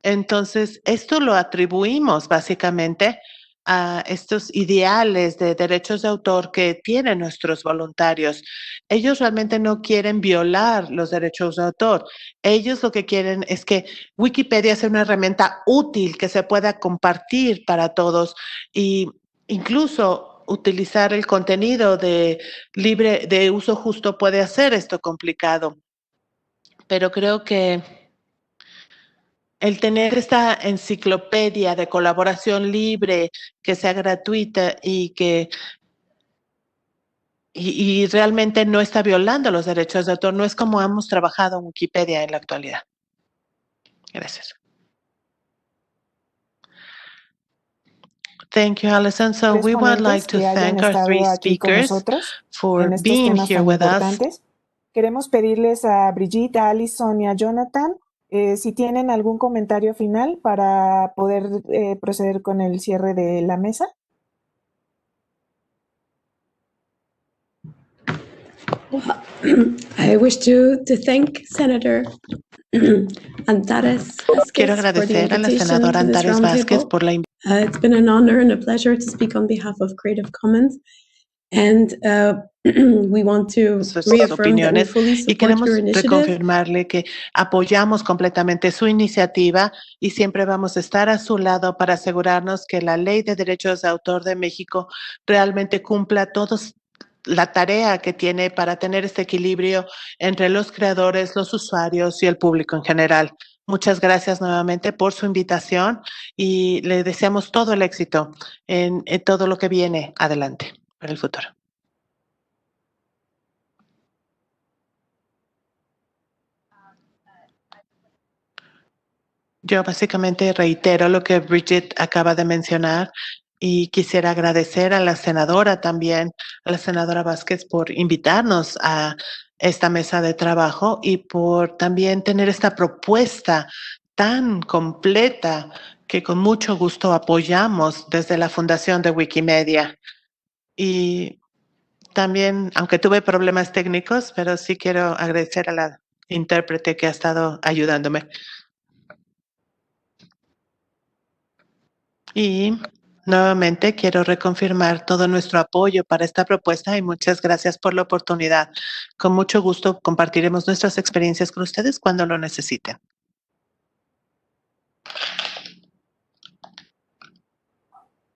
Entonces, esto lo atribuimos básicamente a estos ideales de derechos de autor que tienen nuestros voluntarios. Ellos realmente no quieren violar los derechos de autor. Ellos lo que quieren es que Wikipedia sea una herramienta útil que se pueda compartir para todos, y incluso utilizar el contenido de libre de uso justo puede hacer esto complicado. Pero creo que el tener esta enciclopedia de colaboración libre, que sea gratuita y que realmente no está violando los derechos de autor, no es como hemos trabajado en Wikipedia en la actualidad. Gracias. Thank you, Alison. So we would like to thank our three speakers for being here with us. Queremos pedirles a Brigitte, a Alison y a Jonathan si tienen algún comentario final para poder proceder con el cierre de la mesa. I wish to thank Senator Antares Vázquez. Quiero agradecer a la senadora Antares Vázquez por la invitación. It's been an honor and a pleasure to speak on behalf of Creative Commons. And we want to reaffirm that we fully y queremos support your initiative. reconfirmarle que apoyamos completamente su iniciativa y siempre vamos a estar a su lado para asegurarnos que la Ley de Derechos de Autor de México realmente cumpla todos la tarea que tiene para tener este equilibrio entre los creadores, los usuarios y el público en general. Muchas gracias nuevamente por su invitación y le deseamos todo el éxito en todo lo que viene adelante para el futuro. Yo básicamente reitero lo que Brigitte acaba de mencionar y quisiera agradecer a la senadora también, a la senadora Vázquez, por invitarnos a esta mesa de trabajo y por también tener esta propuesta tan completa que con mucho gusto apoyamos desde la fundación de Wikimedia. Y también, aunque tuve problemas técnicos, pero sí quiero agradecer a la intérprete que ha estado ayudándome. Y nuevamente quiero reconfirmar todo nuestro apoyo para esta propuesta y muchas gracias por la oportunidad. Con mucho gusto compartiremos nuestras experiencias con ustedes cuando lo necesiten.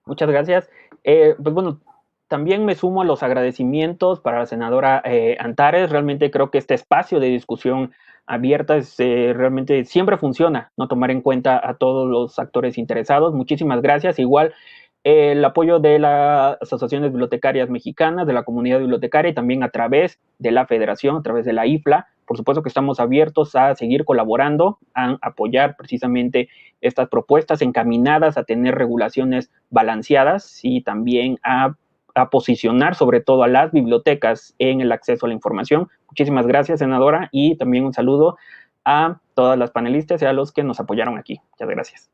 Muchas gracias. Pues bueno, también me sumo a los agradecimientos para la senadora Antares. Realmente creo que este espacio de discusión abierta realmente siempre funciona, ¿no? Tomar en cuenta a todos los actores interesados. Muchísimas gracias. Igual el apoyo de las asociaciones bibliotecarias mexicanas, de la comunidad bibliotecaria y también a través de la federación, a través de la IFLA, por supuesto que estamos abiertos a seguir colaborando, a apoyar precisamente estas propuestas encaminadas a tener regulaciones balanceadas y también a posicionar sobre todo a las bibliotecas en el acceso a la información. Muchísimas gracias, senadora, y también un saludo a todas las panelistas y a los que nos apoyaron aquí. Muchas gracias.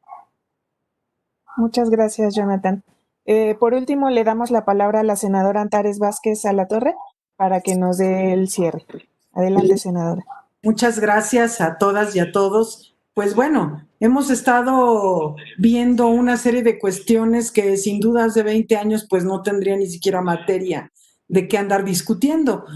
Muchas gracias, Jonathan. Por último, le damos la palabra a la senadora Antares Vázquez Alatorre para que nos dé el cierre. Adelante, senadora. Muchas gracias a todas y a todos. Pues bueno, hemos estado viendo una serie de cuestiones que sin duda hace 20 años pues no tendría ni siquiera materia de qué andar discutiendo.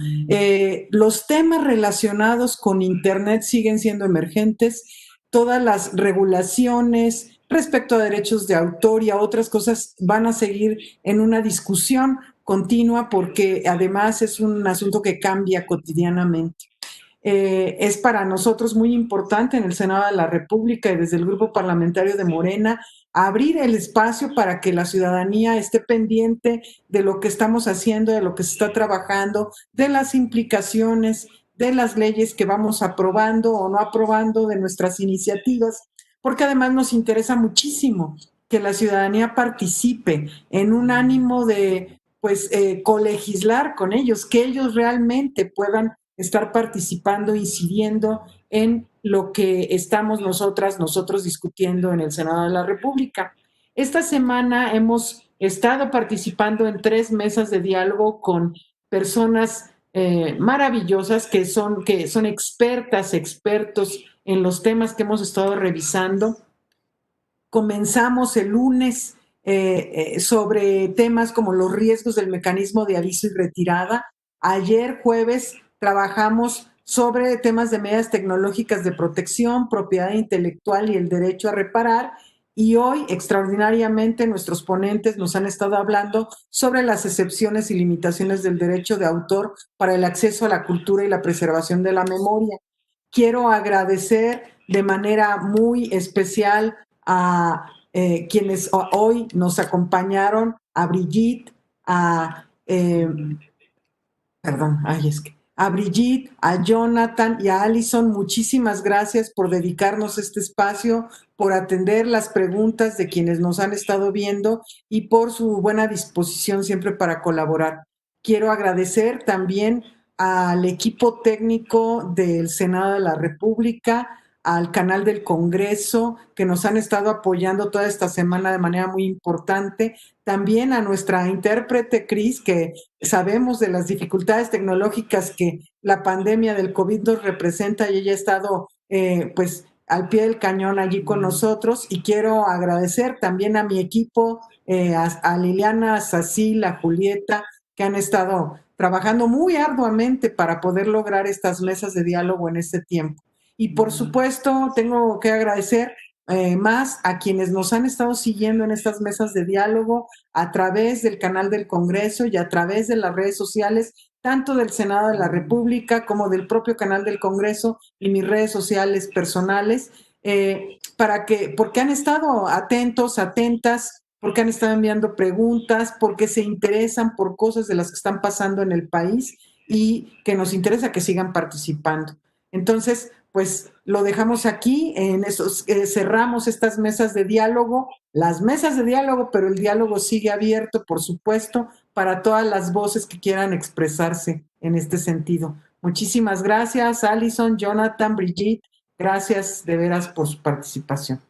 Los temas relacionados con Internet siguen siendo emergentes. Todas las regulaciones respecto a derechos de autor y a otras cosas van a seguir en una discusión continua porque además es un asunto que cambia cotidianamente. Es para nosotros muy importante en el Senado de la República y desde el Grupo Parlamentario de Morena abrir el espacio para que la ciudadanía esté pendiente de lo que estamos haciendo, de lo que se está trabajando, de las implicaciones, de las leyes que vamos aprobando o no aprobando, de nuestras iniciativas, porque además nos interesa muchísimo que la ciudadanía participe en un ánimo de colegislar con ellos, que ellos realmente puedan estar participando, incidiendo en lo que estamos nosotros discutiendo en el Senado de la República. Esta semana hemos estado participando en 3 mesas de diálogo con personas maravillosas que son expertas, expertos en los temas que hemos estado revisando. Comenzamos el lunes sobre temas como los riesgos del mecanismo de aviso y retirada. Ayer jueves trabajamos sobre temas de medidas tecnológicas de protección, propiedad intelectual y el derecho a reparar. Y hoy, extraordinariamente, nuestros ponentes nos han estado hablando sobre las excepciones y limitaciones del derecho de autor para el acceso a la cultura y la preservación de la memoria. Quiero agradecer de manera muy especial a quienes hoy nos acompañaron, a Brigitte, a Brigitte, a Jonathan y a Alison. Muchísimas gracias por dedicarnos este espacio, por atender las preguntas de quienes nos han estado viendo y por su buena disposición siempre para colaborar. Quiero agradecer también al equipo técnico del Senado de la República, al canal del Congreso, que nos han estado apoyando toda esta semana de manera muy importante. También a nuestra intérprete, Cris, que sabemos de las dificultades tecnológicas que la pandemia del COVID nos representa y ella ha estado al pie del cañón allí con nosotros. Y quiero agradecer también a mi equipo, a Liliana, a Sacil, a Julieta, que han estado trabajando muy arduamente para poder lograr estas mesas de diálogo en este tiempo. Y por supuesto, tengo que agradecer más a quienes nos han estado siguiendo en estas mesas de diálogo a través del canal del Congreso y a través de las redes sociales, tanto del Senado de la República como del propio canal del Congreso y mis redes sociales personales, porque han estado atentos, atentas, porque han estado enviando preguntas, porque se interesan por cosas de las que están pasando en el país y que nos interesa que sigan participando. Entonces, pues lo dejamos aquí, cerramos estas mesas de diálogo, pero el diálogo sigue abierto, por supuesto, para todas las voces que quieran expresarse en este sentido. Muchísimas gracias, Alison, Jonathan, Brigitte, gracias de veras por su participación.